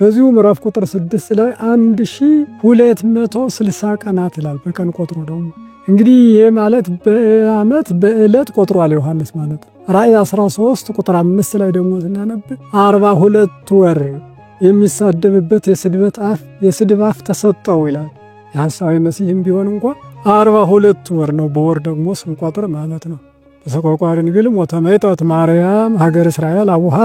በዚሁ ምዕራፍ ቁጥር 6 ላይ 1260 ቀናት ይላል። በቀን ቆጥሮ ደግሞ እንግዲህ ይሄ ማለት በዓመት በዕለት ቆጥሯል ዮሐንስ ማለት። ራእይ 13 ቁጥር 5 ላይ ደግሞ ስናነብ 42 ወር የሚሳደብበት የስድብ አፍ ተሰጠው ይላል። የሐሳዊ መሲህም ቢሆን እንኳን 42 ወር ነው በወር ደግሞ ስንቆጥር ማለት ነው። በሰቆቃወ ድንግል ሞተ መይጠት ማርያም ሀገር እስራኤል አቡሃ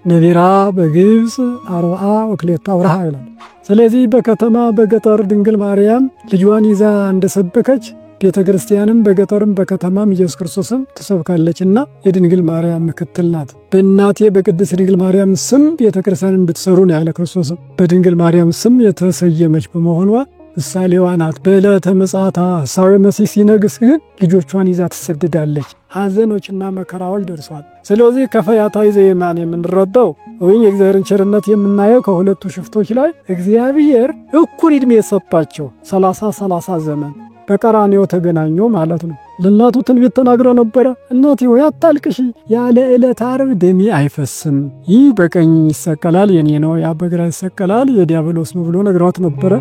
ነቢራ በግብፅ 40 ወርሃ ይላል። ስለዚህ በከተማ በገጠር ድንግል ማርያም ልጇን ይዛ እንደሰበከች ቤተ ክርስቲያንም በገጠርም በከተማም ኢየሱስ ክርስቶስን ትሰብካለችና የድንግል ማርያም ምክትል ናት። በእናቴ በቅድስት ድንግል ማርያም ስም ቤተ ክርስቲያንን ብትሰሩ ነው ያለ ክርስቶስ። በድንግል ማርያም ስም የተሰየመች በመሆኗ ምሳሌዋ ናት። በዕለተ ምጽአት ሐሳዊ መሲህ ሲነግስ ግን ልጆቿን ይዛ ትሰደዳለች። ሐዘኖችና መከራዎች ደርሷል። ስለዚህ ከፈያታዊ ዘየማን የምንረዳው ወይም የእግዚአብሔርን ቸርነት የምናየው ከሁለቱ ሽፍቶች ላይ እግዚአብሔር እኩል ዕድሜ የሰጣቸው 30 ዘመን በቀራንዮ ተገናኙ ማለት ነው። ለእናቱ ትንቢት ተናግሮ ነበረ። እናቴ ሆይ አታልቅሺ፣ ያለ ዕለተ ዓርብ ደሜ አይፈስም። ይህ በቀኝ ይሰቀላል የኔ ነው፣ ያ በግራ ይሰቀላል የዲያብሎስ ነው ብሎ ነግሯት ነበረ።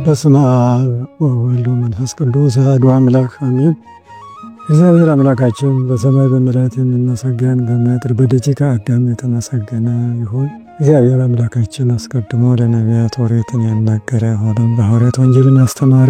በስመ አብ ወወልድ ወመንፈስ ቅዱስ አሐዱ አምላክ አሜን። እግዚአብሔር አምላካችን በሰማይ በምድር የሚመሰገን በምድር በደቂቀ አዳም የተመሰገነ ይሁን። እግዚአብሔር አምላካችን አስቀድሞ ለነቢያት ኦሪትን ያናገረ ሆኖም በሐዋርያት ወንጌልን ያስተማረ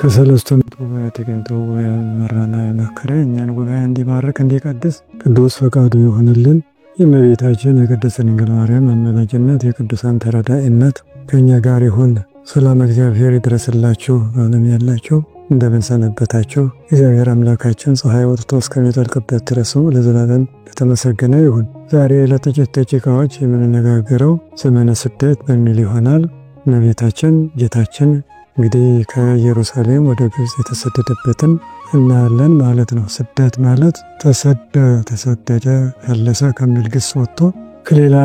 ከሰለስቱ ምዕት ጉባኤ ተገኝቶ የመራና የመከረ እኛን ጉባኤ እንዲባርክ እንዲቀድስ ቅዱስ ፈቃዱ ይሆንልን። የእመቤታችን የቅድስት ድንግል ማርያም አማላጅነት የቅዱሳን ተራዳኢነት ከእኛ ጋር ይሁን። ሰላም እግዚአብሔር ይድረስላችሁ። በዓለም ያላችሁ እንደምን ሰነበታችሁ? እግዚአብሔር አምላካችን ፀሐይ ወጥቶ እስከሚጠልቅበት ድረስ ለዘላለም የተመሰገነ ይሁን። ዛሬ ለጥቂት ደቂቃዎች የምንነጋገረው ዘመነ ስደት በሚል ይሆናል። እመቤታችን ጌታችን እንግዲህ ከኢየሩሳሌም ወደ ግብፅ የተሰደደበትን እናያለን ማለት ነው። ስደት ማለት ተሰደደ፣ ፈለሰ ከሚል ግስ ወጥቶ ከሌላ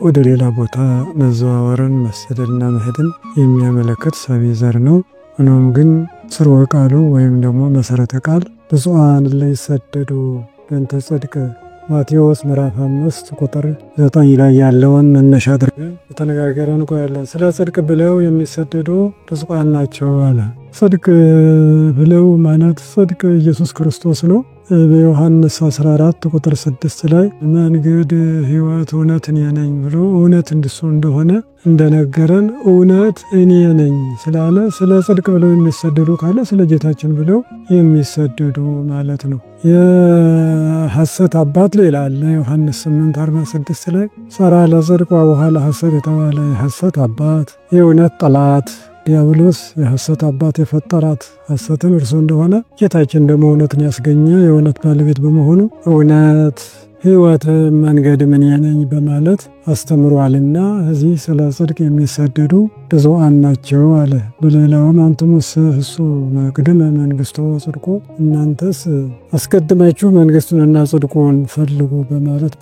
ወደ ሌላ ቦታ መዘዋወርን መሰደድና መሄድን የሚያመለክት ሰብእ ዘር ነው። ሆኖም ግን ስርወ ቃሉ ወይም ደግሞ መሰረተ ቃል ብፁዓን ለይሰደዱ በእንተ ጽድቅ ማቴዎስ ምዕራፍ 5 ቁጥር 9 ላይ ያለውን መነሻ አድርገን ተነጋገረን ቆያለን። ስለ ጽድቅ ብለው የሚሰደዱ ብፁዓን ናቸው አለ። ጽድቅ ብለው ማለት ጽድቅ ኢየሱስ ክርስቶስ ነው። በዮሐንስ 14 ቁጥር 6 ላይ መንገድ ሕይወት እውነት እኔ ነኝ ብሎ እውነት እንድሱ እንደሆነ እንደነገረን እውነት እኔ ነኝ ስላለ ስለ ጽድቅ ብለው የሚሰደዱ ካለ ስለ ጌታችን ብለው የሚሰደዱ ማለት ነው። የሐሰት አባት ይላል ዮሐንስ 8:46 ላይ ጸራ ለጽድቅ ወበኋላ ሐሰት የተባለ የሐሰት አባት የእውነት ጠላት ዲያብሎስ የሐሰት አባት የፈጠራት ሐሰትን እርሱ እንደሆነ ጌታችን ደግሞ እውነትን ያስገኘ የእውነት ባለቤት በመሆኑ እውነት ሕይወት መንገድ ምን ነኝ በማለት አስተምሯልና እዚህ ስለ ጽድቅ የሚሰደዱ ብፁዓን ናቸው አለ። በሌላውም አንትሙስ እሱ መቅድመ መንግሥቶ ጽድቁ እናንተስ አስቀድማችሁ መንግሥቱንና ጽድቁን ፈልጉ በማለት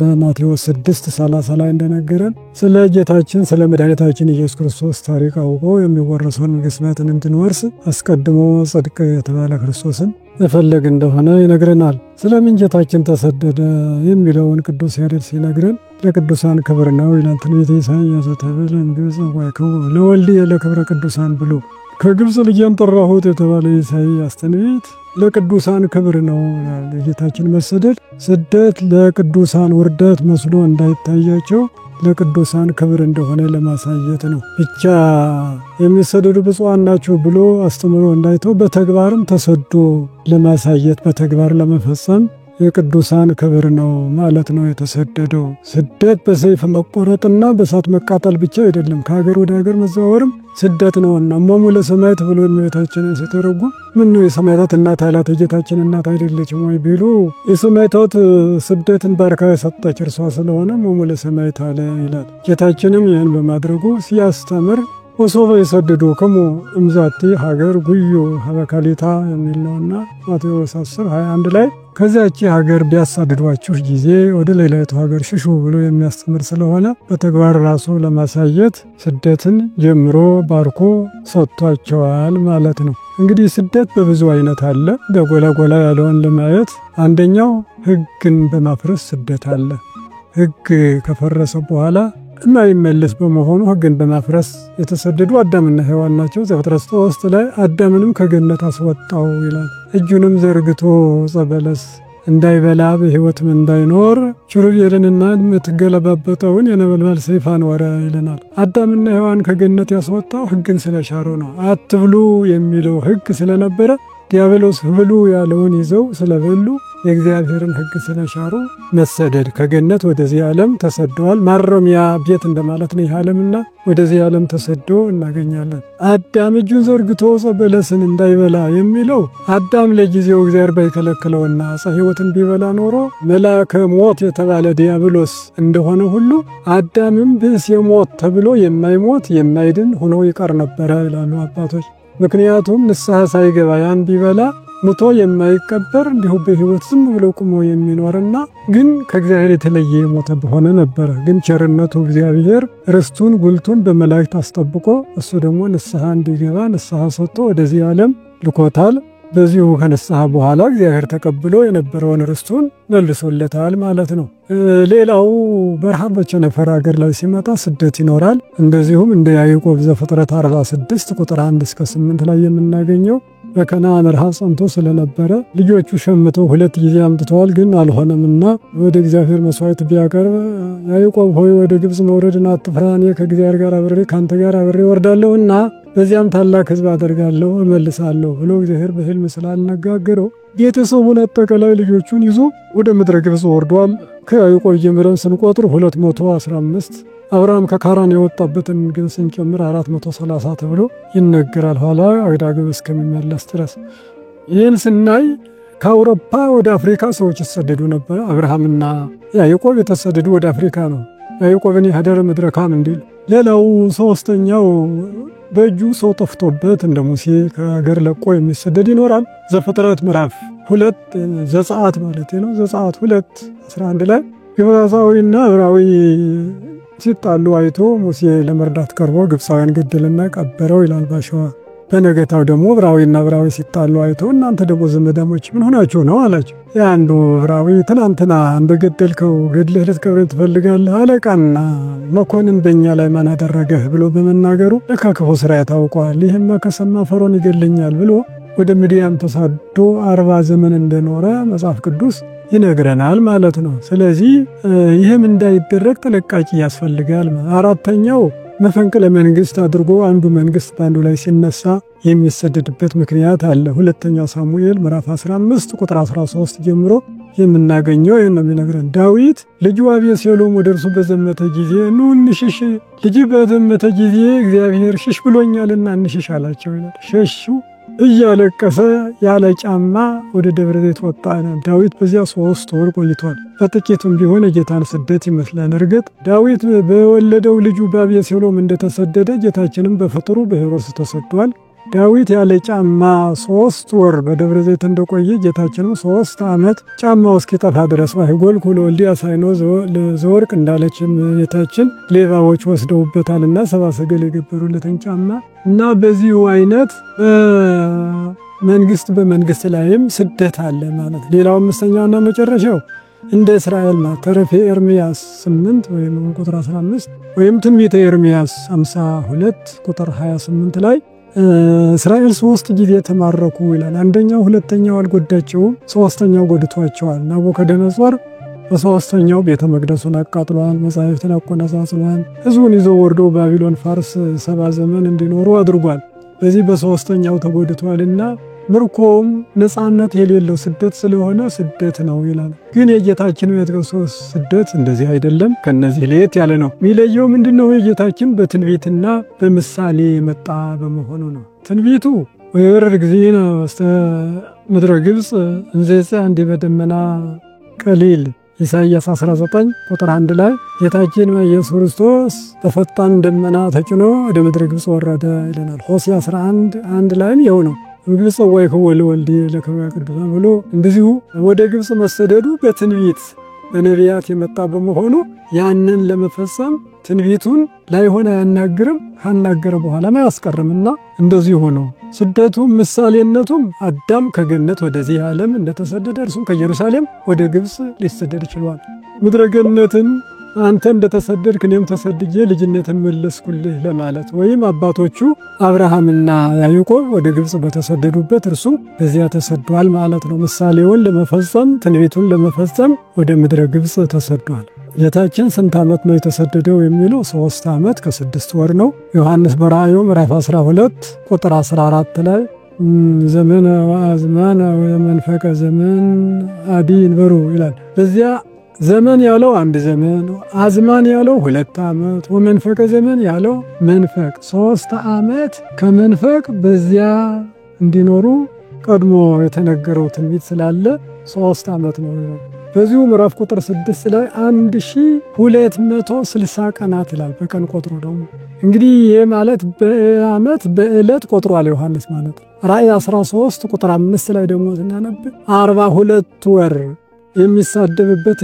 በማቴዎስ 6:30 ላይ እንደነገረን ስለ ጌታችን ስለ መድኃኒታችን ኢየሱስ ክርስቶስ ታሪክ አውቆ የሚወረሰውን መንግሥተ ሰማያትን እንድንወርስ አስቀድሞ ጽድቅ የተባለ ክርስቶስን መፈለግ እንደሆነ ይነግረናል። ስለምን ጌታችን ተሰደደ የሚለውን ቅዱስ ያሬድ ሲነግረን ለቅዱሳን ክብር ነው ይላል። ትንቢተ ኢሳይያስ ተብሎ እንግብጽ ወይከው ለወልድ ለክብረ ቅዱሳን ብሎ ከግብጽ ልጄን ጠራሁት የተባለ ኢሳይያስ ትንቢት ለቅዱሳን ክብር ነው። የጌታችን መሰደድ ስደት ለቅዱሳን ውርደት መስሎ እንዳይታያቸው ለቅዱሳን ክብር እንደሆነ ለማሳየት ነው። ብቻ የሚሰደዱ ብፁዓን ናቸው ብሎ አስተምሮ እንዳይተው በተግባርም ተሰዶ ለማሳየት በተግባር ለመፈጸም የቅዱሳን ክብር ነው ማለት ነው የተሰደደው። ስደት በሰይፍ መቆረጥና በእሳት መቃጠል ብቻ አይደለም፣ ከሀገር ወደ ሀገር መዘዋወርም ስደት ነውና እሞሙ ለሰማዕት ብሎ እመቤታችንን ሲተረጉም ምን ነው የሰማዕታት እናት አላት የጌታችን እናት አይደለችም ወይ ቢሉ የሰማዕታት ስደትን ባርካ የሰጠች እርሷ ስለሆነ እሞሙ ለሰማዕት አለ ይላል። ጌታችንም ይህን በማድረጉ ሲያስተምር ወሶበ ይሰድዱክሙ እምዛቲ ሀገር ጉዩ ሀበካሊታ የሚል ነውና ማቴዎስ 10:21 ላይ ከዚያች ሀገር ቢያሳድዷችሁ ጊዜ ወደ ሌላይቱ ሀገር ሽሹ ብሎ የሚያስተምር ስለሆነ በተግባር ራሱ ለማሳየት ስደትን ጀምሮ ባርኮ ሰጥቷቸዋል ማለት ነው። እንግዲህ ስደት በብዙ አይነት አለ። በጎላ ያለውን ለማየት አንደኛው ሕግን በማፍረስ ስደት አለ። ሕግ ከፈረሰ በኋላ የማይመለስ በመሆኑ ሕግን በማፍረስ የተሰደዱ አዳምና ሔዋን ናቸው። ዘፍጥረት 3 ላይ አዳምንም ከገነት አስወጣው ይላል። እጁንም ዘርግቶ ዕፀ በለስ እንዳይበላ በሕይወትም እንዳይኖር ኪሩቤልንና የምትገለባበጠውን የነበልባል ሰይፍ አኖረ ይለናል። አዳምና ሔዋን ከገነት ያስወጣው ሕግን ስለሻሩ ነው። አትብሉ የሚለው ሕግ ስለነበረ ዲያብሎስ ብሉ ያለውን ይዘው ስለበሉ የእግዚአብሔርን ሕግ ስለሻሩ መሰደድ ከገነት ወደዚህ ዓለም ተሰደዋል። ማረሚያ ቤት እንደማለት ነው ይህ ዓለምና ወደዚህ ዓለም ተሰዶ እናገኛለን። አዳም እጁን ዘርግቶ ዕፀ በለስን እንዳይበላ የሚለው አዳም ለጊዜው እግዚአብሔር ባይከለክለውና ዕፀ ሕይወትን ቢበላ ኖሮ መልአከ ሞት የተባለ ዲያብሎስ እንደሆነ ሁሉ አዳምም ብእሴ ሞት ተብሎ የማይሞት የማይድን ሆኖ ይቀር ነበረ ይላሉ አባቶች። ምክንያቱም ንስሐ ሳይገባ ያን ቢበላ ሙቶ የማይቀበር እንዲሁ በሕይወት ዝም ብሎ ቁሞ የሚኖርና ግን ከእግዚአብሔር የተለየ የሞተ በሆነ ነበረ። ግን ቸርነቱ እግዚአብሔር ርስቱን ጉልቱን በመላእክት አስጠብቆ እሱ ደግሞ ንስሐ እንዲገባ ንስሐ ሰጥቶ ወደዚህ ዓለም ልኮታል። በዚሁ ከንስሐ በኋላ እግዚአብሔር ተቀብሎ የነበረውን ርስቱን መልሶለታል ማለት ነው። ሌላው በረሃብ በቸነፈር አገር ላይ ሲመጣ ስደት ይኖራል። እንደዚሁም እንደ ያዕቆብ ዘፍጥረት 46 ቁጥር 1 እስከ 8 ላይ የምናገኘው በከነዓን ረሃብ ጸንቶ ስለነበረ ልጆቹ ሸምተው 2 ጊዜ አምጥተዋል፣ ግን አልሆነምና ወደ እግዚአብሔር መስዋዕት ቢያቀርብ ያዕቆብ ሆይ ወደ ግብፅ መውረድን አትፍራ፣ እኔ ከእግዚአብሔር ጋር አብሬ ካንተ ጋር አብሬ ወርዳለሁና በዚያም ታላቅ ሕዝብ አደርጋለሁ እመልሳለሁ ብሎ እግዚአብሔር በሕልም ስላልነጋገረው ቤተሰቡን አጠቃላይ ልጆቹን ይዞ ወደ ምድረ ግብፅ ወርዷል። ከያዕቆብ ጀምረን ስንቆጥር 215 አብርሃም ከካራን የወጣበትን ግን ስንጨምር 430 ተብሎ ይነገራል። ኋላ ዳግም እስከሚመለስ ድረስ ይህን ስናይ ከአውሮፓ ወደ አፍሪካ ሰዎች ይሰደዱ ነበር። አብርሃምና ያዕቆብ የተሰደዱ ወደ አፍሪካ ነው። ያዕቆብን የሀደረ ምድረ ካም እንዲል። ሌላው ሶስተኛው በእጁ ሰው ጠፍቶበት እንደ ሙሴ ከሀገር ለቆ የሚሰደድ ይኖራል። ዘፍጥረት ምዕራፍ 2 ዘጸአት ማለት ነው። ዘጸአት 2:11 ላይ ግብፃዊና ዕብራዊ ሲጣሉ አይቶ ሙሴ ለመርዳት ቀርቦ ግብፃዊያን ገደልና ቀበረው ይላል ባሸዋ። በነገታው ደግሞ ዕብራዊና ዕብራዊ ሲጣሉ አይቶ እናንተ ደግሞ ዘመዳሞች ምን ሆናችሁ ነው አላቸው። ያንዱ ዕብራዊ ትናንትና እንደገደልከው ገድለህ ልትቀብረን ትፈልጋለህ? አለቃና መኮንን በእኛ ላይ ማን አደረገህ ብሎ በመናገሩ ለካ ክፉ ሥራ ያታውቀዋል፣ ይህማ ከሰማ ፈርዖን ይገለኛል ብሎ ወደ ምድያም ተሳዶ 40 ዘመን እንደኖረ መጽሐፍ ቅዱስ ይነግረናል ማለት ነው። ስለዚህ ይህም እንዳይደረግ ጥንቃቄ ያስፈልጋል። አራተኛው መፈንቅለ መንግስት አድርጎ አንዱ መንግስት በአንዱ ላይ ሲነሳ የሚሰደድበት ምክንያት አለ። ሁለተኛ ሳሙኤል ምዕራፍ 15 ቁጥር 13 ጀምሮ የምናገኘው ይህን ነው የሚነግረን። ዳዊት ልጁ አቤሴሎም ወደ እርሱ በዘመተ ጊዜ ኑ እንሽሽ፣ ልጅ በዘመተ ጊዜ እግዚአብሔር ሽሽ ብሎኛልና እንሽሽ አላቸው ይላል። ሸሹ። እያለቀሰ ያለ ጫማ ወደ ደብረ ዘይት ወጣ። ዳዊት በዚያ 3 ወር ቆይቷል። በጥቂቱም ቢሆን የጌታን ስደት ይመስላል። እርግጥ ዳዊት በወለደው ልጁ በአቤሴሎም እንደተሰደደ ጌታችንም በፍጥሩ በሄሮድስ ተሰዷል። ዳዊት ያለ ጫማ 3 ወር በደብረ ዘይት እንደቆየ ጌታችንም 3 ዓመት ጫማው እስኪጠፋ ድረስ ዋይጎል ኩሎልዲ አሳይኖ ዘወርቅ እንዳለች ጌታችን ሌባዎች ወስደውበታልና 70 ሰገል የገበሩለትን ጫማ እና በዚሁ አይነት መንግስት ላይም ስደት አለ ማለት። ሌላው አምስተኛውና መጨረሻው እንደ እስራኤል ተረፈ ኤርምያስ 8 ወይም ቁጥር 15 ወይም ትንቢተ ኤርምያስ 52 ቁጥር 28 ላይ እስራኤል 3 ጊዜ ተማረኩ ይላል። አንደኛው ሁለተኛው አልጎዳቸውም፣ ሶስተኛው ጎድቷቸዋል። ናቡከደነጾር በሶስተኛው ቤተ መቅደሱን አቃጥሏል፣ መጻሕፍትን አቆነጻጽሏል። ሕዝቡን ይዞ ወርዶ ባቢሎን ፋርስ 70 ዘመን እንዲኖሩ አድርጓል። በዚህ በሶስተኛው ተጎድቷልና ምርኮም ነፃነት የሌለው ስደት ስለሆነ ስደት ነው ይላል። ግን የጌታችን የክርስቶስ ስደት እንደዚህ አይደለም፣ ከነዚህ ለየት ያለ ነው። የሚለየው ምንድነው? የጌታችን በትንቢትና በምሳሌ የመጣ በመሆኑ ነው። ትንቢቱ ወይወርድ ጊዜነ ውስተ ምድረ ግብፅ እንዘ ይጼ በደመና ቀሊል ኢሳይያስ 19 ቁጥር 1 ላይ ጌታችን ኢየሱስ ክርስቶስ በፈጣን ደመና ተጭኖ ወደ ምድረ ግብፅ ወረደ ይለናል። ሆሴዕ 11:1 ላይም ይኸው ነው። ግብፅ ወይ ከወልድ ለከበረ ቅዱሳን ብሎ እንደዚሁ ወደ ግብፅ መሰደዱ በትንቢት በነቢያት የመጣ በመሆኑ ያንን ለመፈጸም ትንቢቱን ላይሆን አያናግርም፣ ካናገረ በኋላም አያስቀርምና እንደዚህ ሆኖ ስደቱም ምሳሌነቱም አዳም ከገነት ወደዚህ ዓለም እንደተሰደደ እርሱም ከኢየሩሳሌም ወደ ግብጽ ሊሰደድ ችሏል። ምድረ ገነትን አንተ እንደተሰደድክ እኔም ተሰድጄ ልጅነትን መለስኩልህ ለማለት ወይም አባቶቹ አብርሃምና ያዕቆብ ወደ ግብጽ በተሰደዱበት እርሱ በዚያ ተሰዷል ማለት ነው። ምሳሌውን ለመፈጸም ትንቢቱን ለመፈጸም ወደ ምድረ ግብጽ ተሰዷል። ጌታችን ስንት ዓመት ነው የተሰደደው የሚለው 3 ዓመት ከ6 ወር ነው። ዮሐንስ በራእዩ ምዕራፍ 12 ቁጥር 14 ላይ ዘመነ ወአዝማነ ወመንፈቀ ዘመን አዲ ይንበሩ ይላል። በዚያ ዘመን ያለው 1 ዘመን፣ አዝማን ያለው 2 ዓመት፣ ወመንፈቀ ዘመን ያለው መንፈቅ 3 ዓመት ከመንፈቅ በዚያ እንዲኖሩ ቀድሞ የተነገረው ትንቢት ስላለ 3 ዓመት ነው። በዚሁ ምዕራፍ ቁጥር 6 ላይ 1260 ቀናት ይላል። በቀን ቆጥሮ ደግሞ እንግዲህ ይሄ ማለት በዓመት በዕለት ቆጥሯል ዮሐንስ ማለት። ራእይ 13 ቁጥር 5 ላይ ደግሞ ስናነብ 42 ወር የሚሳደብበት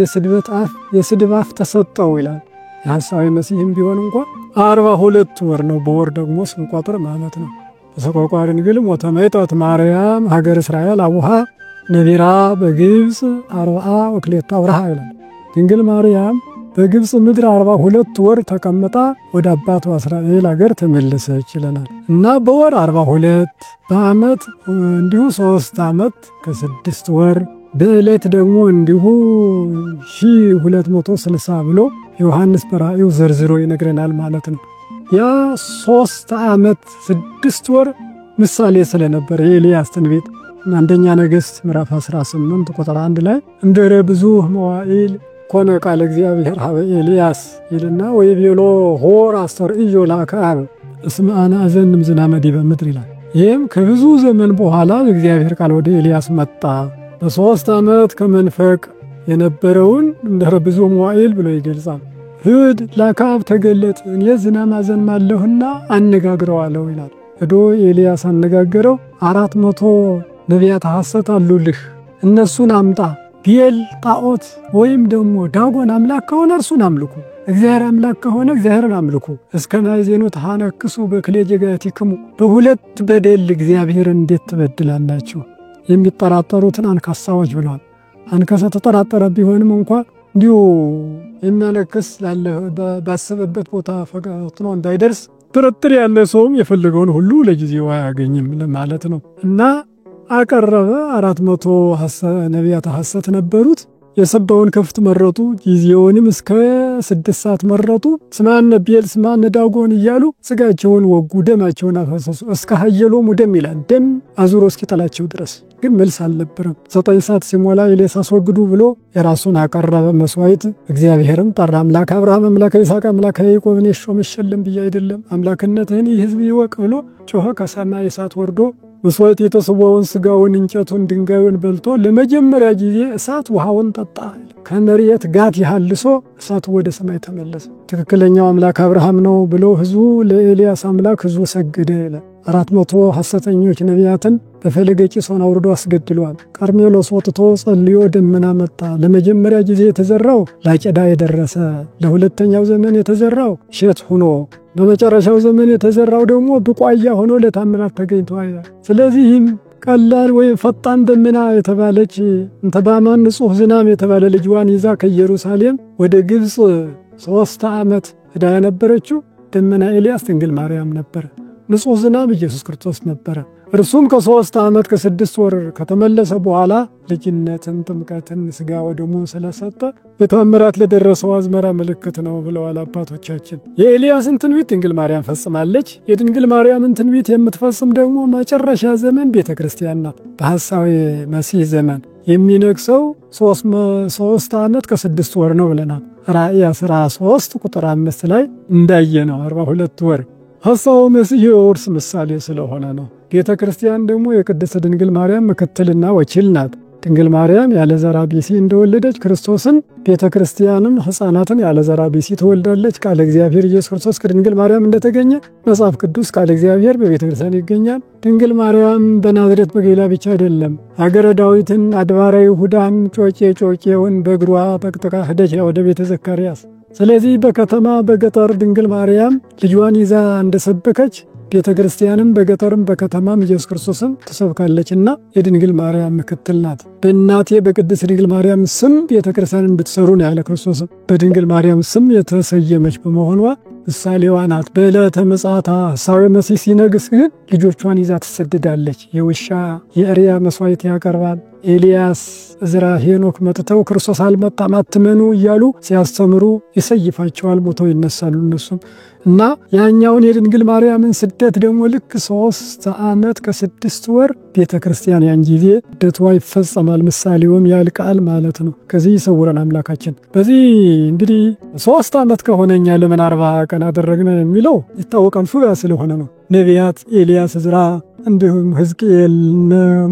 የስድብ አፍ ተሰጠው ይላል። የሐሳዊ መሲህም ቢሆን እንኳን 42 ወር ነው በወር ደግሞ ስንቆጥር ማለት ነው። በሰቆቃወ ድንግል ሞተመይጠት ማርያም ሀገር እስራኤል አቡሃ ነቢራ በግብጽ 42 ወርሃ ይላል። ድንግል ማርያም በግብጽ ምድር 42 ወር ተቀምጣ ወደ አባቷ እስራኤል ሀገር ተመለሰች ይለናል። እና በወር 42 በዓመት እንዲሁ 3 ዓመት ከ6 ወር በዕለት ደግሞ እንዲሁ 1260 ብሎ ዮሐንስ በራእዩ ዘርዝሮ ይነግረናል ማለት ነው። ያ 3 ዓመት 6 ወር ምሳሌ ስለነበር የኤልያስ ትንቢት አንደኛ ነገሥት ምዕራፍ 18 ቁጥር 1 ላይ እንደ ብዙ መዋዕል ኮነ ቃለ እግዚአብሔር ሀበ ኤልያስ ይልና ወይቤሎ ሆር አስተርእዮ ለአክዓብ እስመ አነ አዘንም ዝናመ ዲበ ምድር ይላል። ይህም ከብዙ ዘመን በኋላ የእግዚአብሔር ቃል ወደ ኤልያስ መጣ። በ3 ዓመት ከመንፈቅ የነበረውን እንደ ብዙ መዋዕል ብሎ ይገልጻል። ሂድ ለአክዓብ ተገለጥ፣ እኔ ዝናም አዘንማለሁና አነጋግረዋለሁ ይላል። ሄዶ ኤልያስ አነጋገረው። 400 ነቢያት ሐሰት አሉልህ፣ እነሱን አምጣ። ቤል ጣዖት ወይም ደግሞ ዳጎን አምላክ ከሆነ እርሱን አምልኩ፣ እግዚአብሔር አምላክ ከሆነ እግዚአብሔርን አምልኩ። እስከ ማይዜኑ ተሐነክሱ በክሌ ጀጋቲክሙ፣ በሁለት በደል እግዚአብሔርን እንዴት ትበድላላችሁ? የሚጠራጠሩትን አንካሳዎች ብለዋል። አንከሰ ተጠራጠረ ቢሆንም እንኳን እንዲሁ የሚያነክስ ያለ ባሰበበት ቦታ ፈጥኖ እንዳይደርስ ጥርጥር ያለ ሰውም የፈለገውን ሁሉ ለጊዜው አያገኝም ማለት ነው። እና አቀረበ። 400 ነቢያት ሐሰት ነበሩት። የሰባውን ከፍት መረጡ። ጊዜውንም እስከ 6 ሰዓት መረጡ። ስማነ ቤል ስማነ ዳጎን እያሉ ስጋቸውን ወጉ፣ ደማቸውን አፈሰሱ። እስከ ሀየሎሙ ደም ይላል። ደም አዙሮ እስኪጠላቸው ድረስ ግን መልስ አልነበረም። 9 ሰዓት ሲሞላ ኤልያስ አስወግዱ ብሎ የራሱን አቀረበ መስዋዕት። እግዚአብሔርም ጠራ። አምላክ አብርሃም፣ አምላክ ይስሐቅ፣ አምላክ ያዕቆብ እኔ ሾመሸለም ብዬ አይደለም አምላክነትህን ይህ ሕዝብ ይወቅ ብሎ ጮኸ። ከሰማይ እሳት ወርዶ መስዋዕት የተሰዋውን ስጋውን፣ እንጨቱን፣ ድንጋዩን በልቶ ለመጀመሪያ ጊዜ እሳት ውሃውን ጠጣ። ከመሬት ጋት ያህልሶ እሳቱ ወደ ሰማይ ተመለሰ። ትክክለኛው አምላክ አብርሃም ነው ብሎ ሕዝቡ ለኤልያስ አምላክ ሕዝቡ ሰገደ ይላል። 400 ሐሰተኞች ነቢያትን በፈለገ ቂሶን አውርዶ አስገድሏል። ቀርሜሎስ ወጥቶ ጸልዮ ደመና መጣ። ለመጀመሪያ ጊዜ የተዘራው ላጨዳ የደረሰ፣ ለሁለተኛው ዘመን የተዘራው እሸት ሆኖ፣ በመጨረሻው ዘመን የተዘራው ደግሞ ብቋያ ሆኖ ለታምራት ተገኝቷል። ስለዚህም ቀላል ወይም ፈጣን ደመና የተባለች እንተባማን ንጹሕ ዝናም የተባለ ልጅዋን ይዛ ከኢየሩሳሌም ወደ ግብጽ 3 ዓመት ሄዳ የነበረችው ደመና ኤልያስ ድንግል ማርያም ነበር። ንጹሕ ዝናም ኢየሱስ ክርስቶስ ነበረ። እርሱም ከ3 ዓመት ከ6 ወር ከተመለሰ በኋላ ልጅነትን፣ ጥምቀትን፣ ሥጋ ወደሙን ስለሰጠ በታምራት ለደረሰው አዝመራ ምልክት ነው ብለዋል አባቶቻችን። የኤልያስን ትንቢት ድንግል ማርያም ፈጽማለች። የድንግል ማርያምን ትንቢት የምትፈጽም ደግሞ መጨረሻ ዘመን ቤተ ክርስቲያን ናት። በሐሳዊ መሲህ ዘመን የሚነግሰው 3 ዓመት ከ6 ወር ነው ብለናል። ራእይ 13 ቁጥር 5 ላይ እንዳየነው 42 ወር ሐሳዊ መሲህ የውርስ ምሳሌ ስለሆነ ነው። ቤተ ክርስቲያን ደግሞ የቅድስት ድንግል ማርያም ምክትልና ወኪል ናት። ድንግል ማርያም ያለ ዘራ ቢሲ እንደወለደች ክርስቶስን ቤተክርስቲያንም ሕፃናትን ያለ ዘራ ቢሲ ትወልዳለች። ቃለ እግዚአብሔር ኢየሱስ ክርስቶስ ከድንግል ማርያም እንደተገኘ መጽሐፍ ቅዱስ ቃለ እግዚአብሔር በቤተክርስቲያን ይገኛል። ድንግል ማርያም በናዝሬት በገሊላ ብቻ አይደለም፣ ሀገረ ዳዊትን አድባረ ይሁዳን ጮቄውን በእግሯ ጠቅጥቃ ሄደች ወደ ቤተ ዘካርያስ። ስለዚህ በከተማ በገጠር ድንግል ማርያም ልጇን ይዛ እንደሰበከች ቤተ ክርስቲያንም በገጠርም በከተማም ኢየሱስ ክርስቶስን ትሰብካለችና የድንግል ማርያም ምክትል ናት። በእናቴ በቅድስት ድንግል ማርያም ስም ቤተ ክርስቲያን እንድትሰሩ ነው ያለ ክርስቶስ። በድንግል ማርያም ስም የተሰየመች በመሆኗ ምሳሌዋ ናት። በዕለተ ምጽአት ሐሳዌ መሲሕ ሲነግስ ግን ልጆቿን ይዛ ትሰደዳለች። የውሻ የእሪያ መስዋዕት ያቀርባል። ኤልያስ፣ ዕዝራ፣ ሄኖክ መጥተው ክርስቶስ አልመጣም አትመኑ እያሉ ሲያስተምሩ ይሰይፋቸዋል፣ ሞተው ይነሳሉ እነሱም እና ያኛውን የድንግል ማርያምን ስደት ደግሞ ልክ 3 ዓመት ከ6 ወር ቤተ ክርስቲያን ያን ጊዜ ስደቷ ይፈጸማል። ምሳሌውም ያልቃል ማለት ነው። ከዚህ ይሰውረን አምላካችን። በዚህ እንግዲህ 3 ዓመት ከሆነኛ ለምን 40 ቀን አደረግነ የሚለው ይታወቃል። ሱባ ስለሆነ ነው። ነቢያት ኤልያስ፣ ዕዝራ እንዲሁም ሕዝቅኤል፣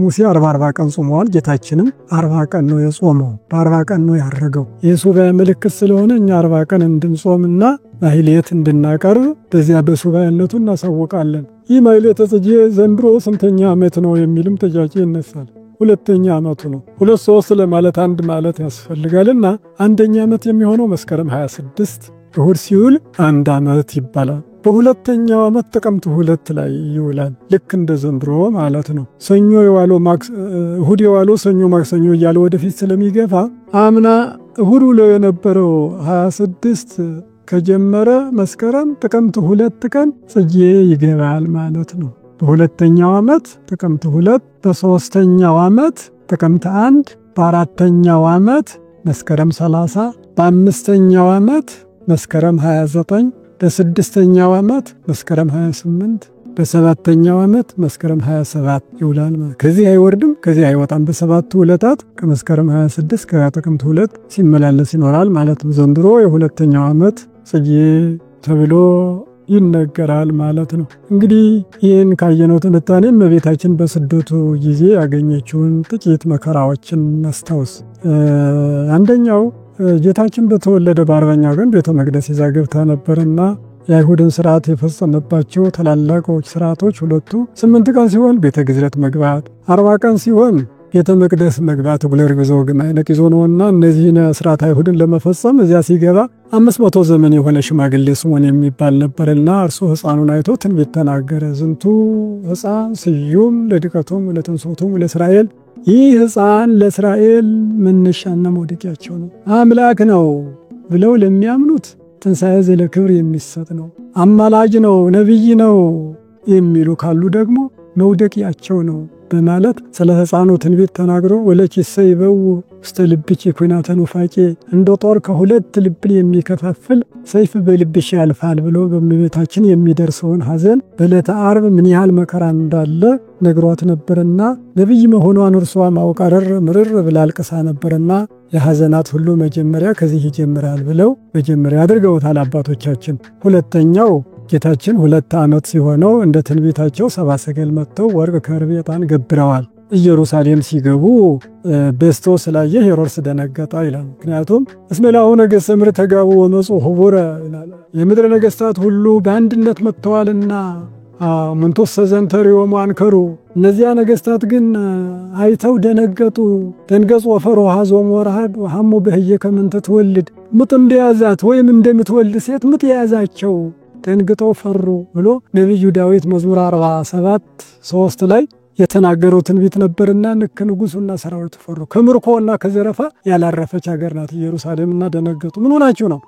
ሙሴ 40 ቀን ጾመዋል። ጌታችንም 40 ቀን ነው የጾመው፣ በ40 ቀን ነው ያረገው። የሱባኤ ምልክት ስለሆነ እኛ 40 ቀን እንድንጾምና ማህሌት እንድናቀርብ በዚያ በሱባኤነቱ እናሳውቃለን። ይህ ማህሌተ ጽጌ ዘንድሮ ስንተኛ ዓመት ነው የሚልም ጥያቄ ይነሳል። 2ኛ ዓመቱ ነው። 2 3 ለማለት 1 ማለት ያስፈልጋልና 1ኛ ዓመት የሚሆነው መስከረም 26 እሁድ ሲውል 1 ዓመት ይባላል። በ2ኛው ዓመት ጥቅምት 2 ላይ ይውላል። ልክ እንደ ዘንድሮ ማለት ነው። ሰኞ የዋለው እሁድ የዋለው ሰኞ ማክሰኞ እያለ ወደፊት ስለሚገፋ አምና እሁድ ውሎ የነበረው 26 ከጀመረ መስከረም ጥቅምት 2 ቀን ጽጌ ይገባል ማለት ነው። በ2ኛው ዓመት ጥቅምት 2፣ በ3ኛው ዓመት ጥቅምት 1፣ በ4ኛው ዓመት መስከረም 30፣ በ5ኛው ዓመት መስከረም 29፣ በ6ኛው ዓመት መስከረም 28፣ በ7ኛው ዓመት መስከረም 27 ይውላል። ከዚህ አይወርድም ከዚህ አይወጣም። በ7ቱ ዕለታት ከመስከረም 26 ከጥቅምት 2 ሲመላለስ ይኖራል ማለት ነው። ዘንድሮ የ2ኛው ዓመት ጽጌ ተብሎ ይነገራል ማለት ነው። እንግዲህ ይህን ካየነው ትንታኔ እመቤታችን በስደቱ ጊዜ ያገኘችውን ጥቂት መከራዎችን እናስታውስ። አንደኛው ጌታችን በተወለደ በ40ኛው ቀን ቤተ መቅደስ ይዛ ገብታ ነበርና የአይሁድን ስርዓት የፈጸመባቸው ታላላቆች ስርዓቶች ሁለቱ 8 ቀን ሲሆን ቤተ ግዝረት መግባት፣ 40 ቀን ሲሆን ቤተ መቅደስ መግባት ብሎ ርግዞ ግን አይነቅ ይዞ ነውና እነዚህን ስርዓት አይሁድን ለመፈጸም እዚያ ሲገባ 500 ዘመን የሆነ ሽማግሌ ስምዖን የሚባል ነበርና እርሱ ሕፃኑን አይቶ ትንቢት ተናገረ። ዝንቱ ሕፃን ስዩም ለድቀቶም ለተንሶቶም ለእስራኤል፣ ይህ ሕፃን ለእስራኤል መነሻና መውደቂያቸው ነው፣ አምላክ ነው ብለው ለሚያምኑት ትንሣኤ ዘለክብር የሚሰጥ ነው፣ አማላጅ ነው፣ ነቢይ ነው የሚሉ ካሉ ደግሞ መውደቂያቸው ነው በማለት ስለ ሕፃኑ ትንቢት ተናግሮ ወለኪሰ ይበው ውስተ ልብኪ ኩናተ ኑፋቄ፣ እንደ ጦር ከሁለት ልብን የሚከፋፍል ሰይፍ በልብሽ ያልፋል ብሎ በእመቤታችን የሚደርሰውን ሐዘን በዕለተ ዓርብ ምን ያህል መከራ እንዳለ ነግሯት ነበርና ነቢይ መሆኗን እርሷ ማውቃ ምርር ብላ አልቅሳ ነበርና የሐዘናት ሁሉ መጀመሪያ ከዚህ ይጀምራል ብለው መጀመሪያ አድርገውታል አባቶቻችን። ሁለተኛው ጌታችን 2 ዓመት ሲሆነው እንደ ትንቢታቸው 70 ሰገል መጥተው ወርቅ፣ ከርቤ፣ ዕጣን ገብረዋል። ኢየሩሳሌም ሲገቡ በስቶ ስላየ ሄሮድስ ደነገጠ ይላል። ምክንያቱም እስመ ላሁ ነገሥተ ምድር ተጋቡ ወመጹ ኅቡረ ይላል። የምድር ነገሥታት ሁሉ በአንድነት መጥተዋልና ምንቶሰ ዘንተሪዮሙ አንከሩ፣ እነዚያ ነገሥታት ግን አይተው ደነገጡ። ደንገጹ ወፈሩ ሐዞሙ ወረሃድ ወሐሙ በህየ ከመንተ ትወልድ፣ ምጥ እንደያዛት ወይም እንደምትወልድ ሴት ምጥ የያዛቸው ደንግጠው ፈሩ ብሎ ነቢዩ ዳዊት መዝሙር 47:3 ላይ የተናገረው ትንቢት ነበርና ንጉሡና ሰራዊቱ ፈሩ። ከምርኮና ከዘረፋ ያላረፈች ሀገር ናት ኢየሩሳሌምና ደነገጡ። ምን ሆናችሁ ነው?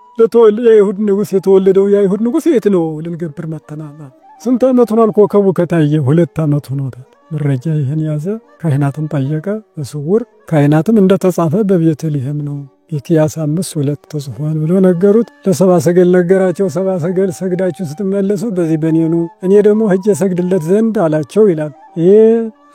የይሁድ ንጉሥ የተወለደው የይሁድ ንጉሥ የት ነው? ልንገብር መተናል። ስንት ዓመት ሆኗል ኮከቡ ከታየ? 2 ዓመት ሆኖታል። መረጃ ይህን ያዘ። ካህናትን ጠየቀ በስውር። ካህናትም እንደተጻፈ በቤተልሔም ነው ኢሳይያስ 5:2 ተጽፏል ብሎ ነገሩት። ለ70 ሰገል ነገራቸው። 70 ሰገል ሰግዳችሁ ስትመለሱ በዚህ በኔኑ እኔ ደግሞ ሄጄ ሰግድለት ዘንድ አላቸው ይላል። ይሄ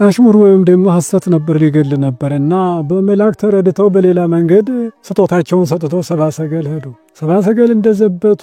አሽሙር ወይም ደግሞ ሐሰት ነበር፣ ሊገል ነበርና በመላእክት ተረድተው በሌላ መንገድ ስጦታቸውን ሰጥተው 70 ሰገል ሄዱ። 70 ሰገል እንደዘበቱ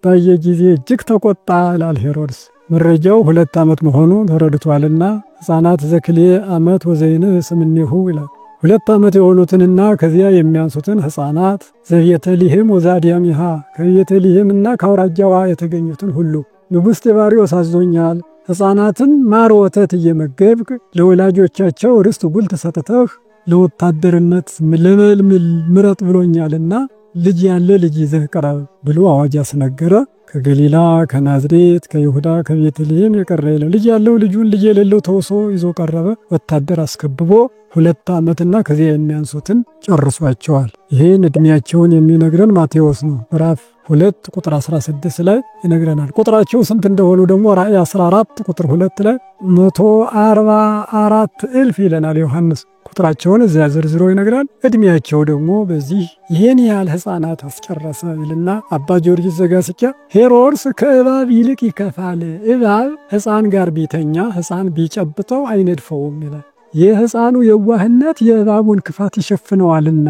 ባየ ጊዜ እጅግ ተቆጣ ይላል ሄሮድስ። መረጃው 2 ዓመት መሆኑ ተረድቷልና ሕፃናት ዘክልኤ ዓመት ወዘይነ ስምኔሁ ይላል። 2 ዓመት የሆኑትንና ከዚያ የሚያንሱትን ሕፃናት ዘቤተልሔም ወዛዲያሚሃ ከቤተልሔምና ከአውራጃዋ የተገኙትን ሁሉ ንጉሥ ጢባርዮስ አዞኛል። ሕፃናትን ማር ወተት እየመገብክ ለወላጆቻቸው ርስት ጉልት ሰጥተህ ለወታደርነት ለመልምል ምረጥ ብሎኛልና ልጅ ያለ ልጅ ይዘህ ቅረብ ብሎ አዋጅ አስነገረ። ከገሊላ ከናዝሬት ከይሁዳ ከቤተልሔም የቀረ የለም። ልጅ ያለው ልጁን ልጅ የሌለው ተውሶ ይዞ ቀረበ። ወታደር አስከብቦ 2 ዓመትና ከዚያ የሚያንሱትን ጨርሷቸዋል። ይህን ዕድሜያቸውን የሚነግረን ማቴዎስ ነው። ምዕራፍ 2 ቁጥር 16 ላይ ይነግረናል። ቁጥራቸው ስንት እንደሆኑ ደግሞ ራእይ 14 ቁጥር 2 ላይ 144,000 ይለናል ዮሐንስ። ቁጥራቸውን እዚያ ዝርዝሮ ይነግራል። ዕድሜያቸው ደግሞ በዚህ ይህን ያህል ሕፃናት አስጨረሰ ይልና አባ ጊዮርጊስ ዘጋስጫ ሄሮድስ ከእባብ ይልቅ ይከፋል። እባብ ሕፃን ጋር ቢተኛ ሕፃን ቢጨብጠው አይነድፈውም ይላል። የሕፃኑ የዋህነት የእባቡን ክፋት ይሸፍነዋልና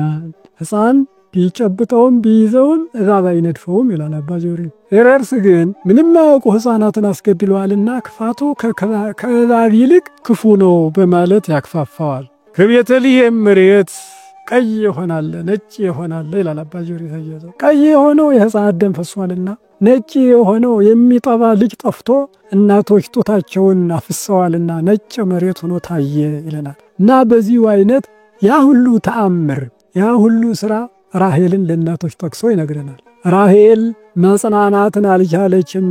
ሕፃን ቢጨብጠውም ቢይዘውም እባብ አይነድፈውም ይላል አባ ጊዮርጊስ። ሄሮድስ ግን ምንም ማያውቁ ሕፃናትን አስገድለዋልና ክፋቱ ከእባብ ይልቅ ክፉ ነው በማለት ያክፋፋዋል። ከቤተልሔም መሬት ቀይ ይሆናል ነጭ ይሆናል ይላል አባ ጊዮርጊስ። ቀይ የሆነው የሕፃናት ደም ፈሷልና፣ ነጭ የሆነው የሚጠባ ልጅ ጠፍቶ እናቶች ጡታቸውን አፍሰዋልና ነጭ መሬት ሆኖ ታየ ይለናል። እና በዚሁ አይነት ያ ሁሉ ተአምር ያ ሁሉ ሥራ ራሔልን ለእናቶች ጠቅሶ ይነግረናል። ራሔል መጽናናትን አልቻለችም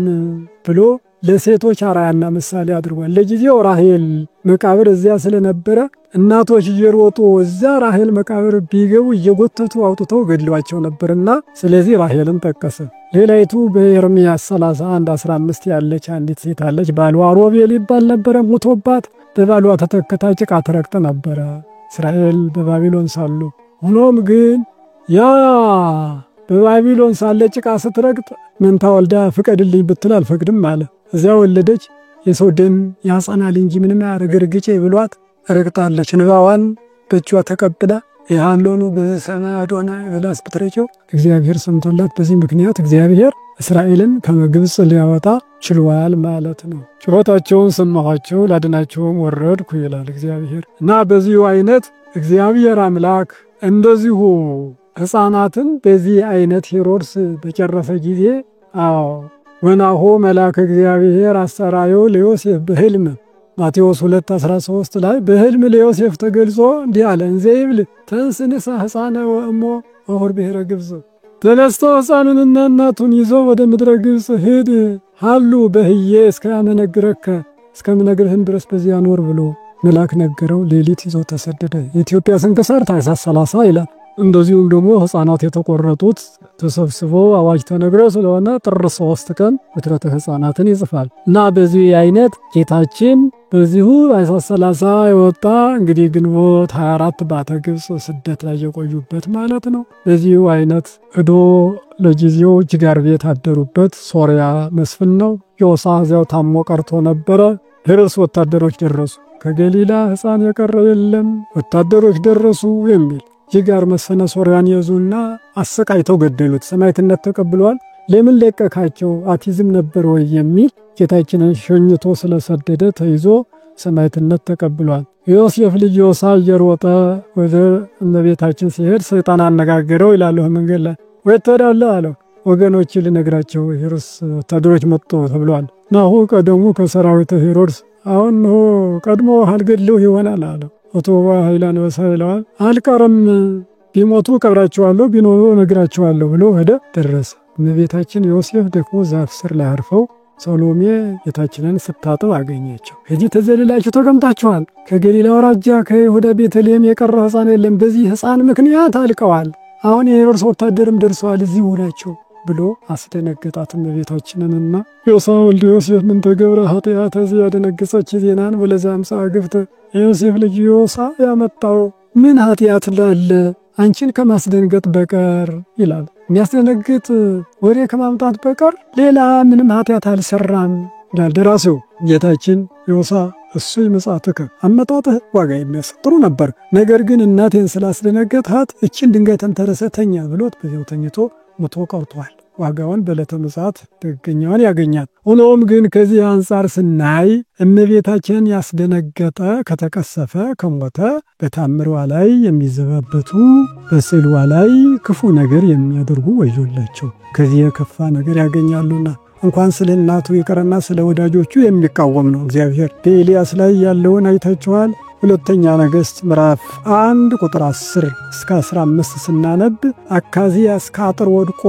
ብሎ ለሴቶች አርአያና ምሳሌ አድርጓል። ለጊዜው ራሔል መቃብር እዚያ ስለነበረ እናቶች እየሮጡ እዛ ራሔል መቃብር ቢገቡ እየጎተቱ አውጥተው ገድሏቸው ነበርና ስለዚህ ራሔልን ጠቀሰ። ሌላይቱ በኤርምያስ 31:15 ያለች አንዲት ሴት አለች። ባሏ ሮቤል ይባል ነበረ። ሙቶባት በባሏ ተተክታ ጭቃ ትረግጥ ነበረ እስራኤል በባቢሎን ሳሉ። ሆኖም ግን ያ በባቢሎን ሳለ ጭቃ ስትረግጥ መንታ ወልዳ ፍቀድልኝ ብትል አልፈቅድም አለ። እዚያ ወለደች። የሰው ደም ያጸናል እንጂ ምንም አያረግርግጬ ብሏት ረግጣለች። እንባዋን በእጇ ተቀብላ ያለኑ በሰማይ አዶናይ ብላስ ብትረጨው እግዚአብሔር ሰምቶላት በዚህ ምክንያት እግዚአብሔር እስራኤልን ከግብጽ ሊያወጣ ችሏል ማለት ነው። ጩኸታቸውን ሰማኋቸው ላድናቸውም ወረድኩ ይላል እግዚአብሔር። እና በዚሁ አይነት እግዚአብሔር አምላክ እንደዚሁ ሕፃናትን በዚህ አይነት ሄሮድስ በጨረሰ ጊዜ ወናሆ መልአከ እግዚአብሔር አስተራዮ ለዮሴፍ በሕልም ማቴዎስ 2:13 ላይ በሕልም ለዮሴፍ ተገልጾ እንዲህ አለ። እንዘ ይብል ተንሥእ ንሣ ሕፃነ ወእሞ ወሑር ብሔረ ግብጽ። ተነስቶ ሕፃኑንና እናቱን ይዞ ወደ ምድረ ግብጽ ሂድ ሃሉ በህዬ እስከምነግርህም ድረስ በዚያ ኖር ብሎ መልአክ ነገረው። ሌሊት ይዞ ተሰደደ። የኢትዮጵያ ስንክሳር ታኅሳስ 30 ይላል። እንደዚሁም ደግሞ ሕፃናት የተቆረጡት ተሰብስበው አዋጅ ተነግረው ስለሆነ ጥር 3 ቀን ፍጥረተ ሕፃናትን ይጽፋል። እና በዚህ አይነት ጌታችን በዚሁ ታኅሳስ 30 የወጣ እንግዲህ ግንቦት 24 ባተ ግብጽ ስደት ላይ የቆዩበት ማለት ነው። በዚሁ አይነት ሄዶ ለጊዜው ጅጋር ቤት አደሩበት። ሶርያ መስፍን ነው። ዮሳ እዚያው ታሞ ቀርቶ ነበረ። ሄሮድስ ወታደሮች ደረሱ። ከገሊላ ሕፃን የቀረ የለም ወታደሮች ደረሱ የሚል ጅጋር መስፍነ ሶርያን ያዙና አሰቃይተው ገደሉት። ሰማዕትነት ተቀብሏል። ለምን ለቀካቸው አቲዝም ነበር ወይ የሚል ጌታችንን ሸኝቶ ስለሰደደ ተይዞ ሰማዕትነት ተቀብሏል። ዮሴፍ ልጅ ዮሳ እየሮጠ ወደ እመቤታችን ሲሄድ ሰይጣን አነጋገረው ይላል መንገድ ላይ። ወተዳለ አለው ወገኖች ልነግራቸው ሄሮድስ ወታደሮች መጡ ተብሏል። ናሁ ቀደሙ ከሰራዊተ ሄሮድስ አሁን ቀድሞ አልገድለው ይሆናል አለው። ወቶባ ኃይላን ወሰለዋል አልቀረም ቢሞቱ ቀብራቸዋለሁ ቢኖሩ ነግራቸዋለሁ ብሎ ሄደ። ደረሰ። እመቤታችን ዮሴፍ ደግሞ ዛፍ ስር ላይ አርፈው ሰሎሜ ጌታችንን ስታጥብ አገኘቸው። እዚህ ተዘልላችሁ ተቀምጣችኋል። ከገሊላ አውራጃ ከይሁዳ ቤተልሔም የቀረ ሕፃን የለም። በዚህ ሕፃን ምክንያት አልቀዋል። አሁን የሄሮድስ ወታደርም ደርሰዋል። እዚህ ሆናቸው ብሎ አስደነገጣት እመቤታችንንና ዮሳ ወልደ ዮሴፍ ምን ተገብረ ኃጢአተ ያደነገጸች ዜናን ወለዛ አምሳ ግፍተ ዮሴፍ ልጅ ዮሳ ያመጣው ምን ኃጢአት ላለ አንቺን ከማስደንገጥ በቀር ይላል። የሚያስደነግጥ ወሬ ከማምጣት በቀር ሌላ ምንም ኃጢአት አልሰራም ይላል ደራሲው። ጌታችን ዮሳ እሱ ይመጻትከ አመጣጥህ ዋጋ የሚያሰጥ ጥሩ ነበር፣ ነገር ግን እናቴን ስላስደነገጥሃት እቺን ድንጋይ ተንተረሰተኛ ብሎት በዚያው ተኝቶ ሞቶ ቀርቷል። ዋጋውን በዕለተ ምጽአት ትክክለኛውን ያገኛል። ሆኖም ግን ከዚህ አንጻር ስናይ እመቤታችንን ያስደነገጠ ከተቀሰፈ ከሞተ በታምሯ ላይ የሚዘባበቱ በስዕሏ ላይ ክፉ ነገር የሚያደርጉ ወዮላቸው፣ ከዚህ የከፋ ነገር ያገኛሉና። እንኳን ስለ እናቱ ይቀርና ስለ ወዳጆቹ የሚቃወም ነው እግዚአብሔር። በኤልያስ ላይ ያለውን አይታችኋል። ሁለተኛ ነገሥት ምዕራፍ 1 ቁጥር 10 እስከ 15 ስናነብ አካዝያስ ከአጥር ወድቆ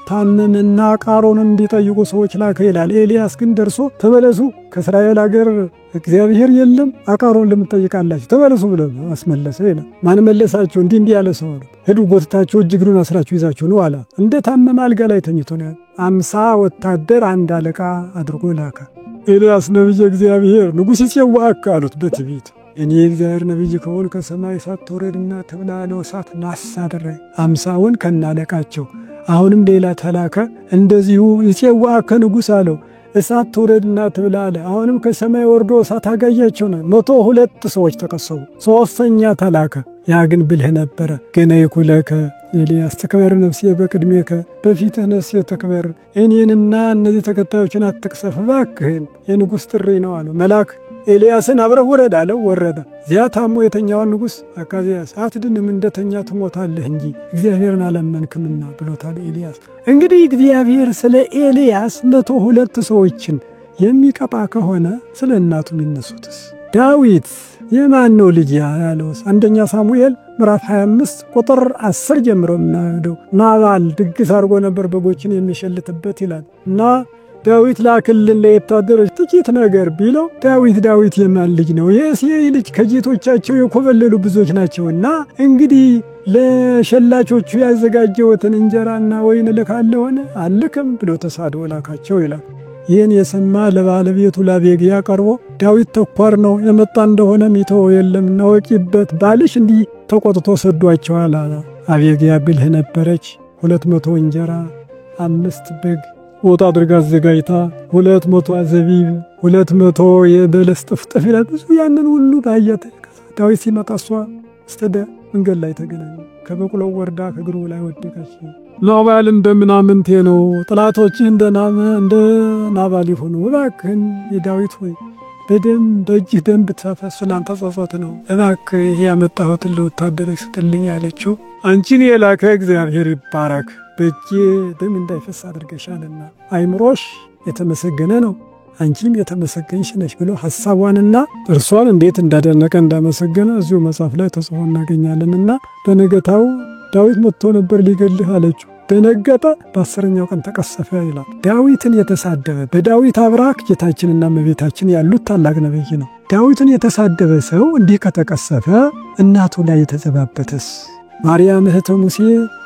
ታመመና ቃሮንን እንዲጠይቁ ሰዎች ላከ ይላል። ኤልያስ ግን ደርሶ ተመለሱ፣ ከእስራኤል አገር እግዚአብሔር የለም፣ አቃሮን ለምን ትጠይቃላችሁ? ተመለሱ ብሎ አስመለሰ ይላል። ማን መለሳቸው? እንዲህ ያለ ሰው ነው። ሄዱ፣ ጎትታችሁ እጅግሩን አስራችሁ ይዛችሁ ነው አለ። እንደ ታመመ አልጋ ላይ ተኝቶ ነው። 50 ወታደር አንድ አለቃ አድርጎ ላከ። ኤልያስ ነቢየ እግዚአብሔር ንጉሥ ይጼዋዕከ አሉት በትዕቢት። እኔ የእግዚአብሔር ነቢይ ከሆን ከሰማይ እሳት ትውረድና ትብላ አለው። እሳት ናስ አደረገ 50ውን ከናለቃቸው። አሁንም ሌላ ተላከ፣ እንደዚሁ ይጼዋዕከ ንጉሥ አለው። እሳት ትውረድና ትብላ አለ። አሁንም ከሰማይ ወርዶ እሳት አጋያቸው ነው። 102 ሰዎች ተቀሰቡ። ሶስተኛ ተላከ። ያ ግን ብልህ ነበረ። ገና ይኩለከ ኤልያስ ትክበር ነፍሴ በቅድሜከ፣ በፊትህ ነፍሴ ትክበር፣ እኔንና እነዚህ ተከታዮችን አትቅሰፍ እባክህን፣ የንጉሥ ጥሪ ነው አለው። መልአክ ኤልያስን አብረህ ውረድ አለው። ወረደ። እዚያ ታሞ የተኛውን ንጉሥ አካዝያስ አትድንም፣ እንደተኛ ትሞታለህ እንጂ እግዚአብሔርን አላመንክምና ብሎታል ኤልያስ። እንግዲህ እግዚአብሔር ስለ ኤልያስ 102 ሰዎችን የሚቀጣ ከሆነ ስለ እናቱ የሚነሱትስ? ዳዊት የማን ነው ልጅ ያለውስ? አንደኛ ሳሙኤል ምዕራፍ 25 ቁጥር 10 ጀምሮ የምናየው ናባል ድግስ አድርጎ ነበር በጎችን የሚሸልትበት ይላል። እና ዳዊት ላክልን ለወታደሮች ጥቂት ነገር ቢለው ዳዊት የማን ልጅ ነው? የእሴይ ልጅ፣ ከጌቶቻቸው የኮበለሉ ብዙዎች ናቸውና እንግዲህ ለሸላቾቹ ያዘጋጀውትን እንጀራና ወይን ልካለሆነ አልክም ብሎ ተሳድቦ ላካቸው ይላል። ይህን የሰማ ለባለቤቱ ለአቤግያ ቀርቦ ዳዊት ተኳር ነው፣ የመጣ እንደሆነ ሚተው የለም እናወቂበት፣ ባልሽ እንዲህ ተቆጥቶ ሰዷቸዋል አለ። አቤግያ ብልህ ነበረች። 200 እንጀራ 5 በግ ወጥ አድርጋ አዘጋጅታ 200 ዘቢብ 200 የበለስ ጥፍጥፍ ይላል። ብዙ ያንን ሁሉ ባየተ ዳዊት ሲመጣ እሷ ስተደ መንገድ ላይ ተገናኙ። ከበቅሎው ወርዳ ከእግሩ ላይ ወደቀች። ናባል እንደምናምንቴ ነው፣ ጠላቶችህ እንደ ናባል ይሁኑ፣ እባክህን የዳዊት ሆይ በእጅህ ደም ብታፈስ ላንተ ጸጸት ነው፣ እባክህ ይሄ ያመጣሁትን ለወታደሮች ስጥልኝ አለችው። አንቺን የላከ እግዚአብሔር ይባረክ፣ በእጄ ደም እንዳይፈስ አድርገሻልና አይምሮሽ የተመሰገነ ነው፣ አንቺም የተመሰገንሽ ነሽ ብሎ ሐሳቧንና እርሷን እንዴት እንዳደነቀ እንዳመሰገነ እዚሁ መጽሐፍ ላይ ተጽፎ እናገኛለንና በነገታው ዳዊት መጥቶ ነበር ሊገልህ አለችው። ደነገጠ። በ10ኛው ቀን ተቀሰፈ ይላል። ዳዊትን የተሳደበ በዳዊት አብራክ ጌታችንና እመቤታችን ያሉት ታላቅ ነብይ ነው። ዳዊትን የተሳደበ ሰው እንዲህ ከተቀሰፈ እናቱ ላይ የተዘባበተስ? ማርያም እህተ ሙሴ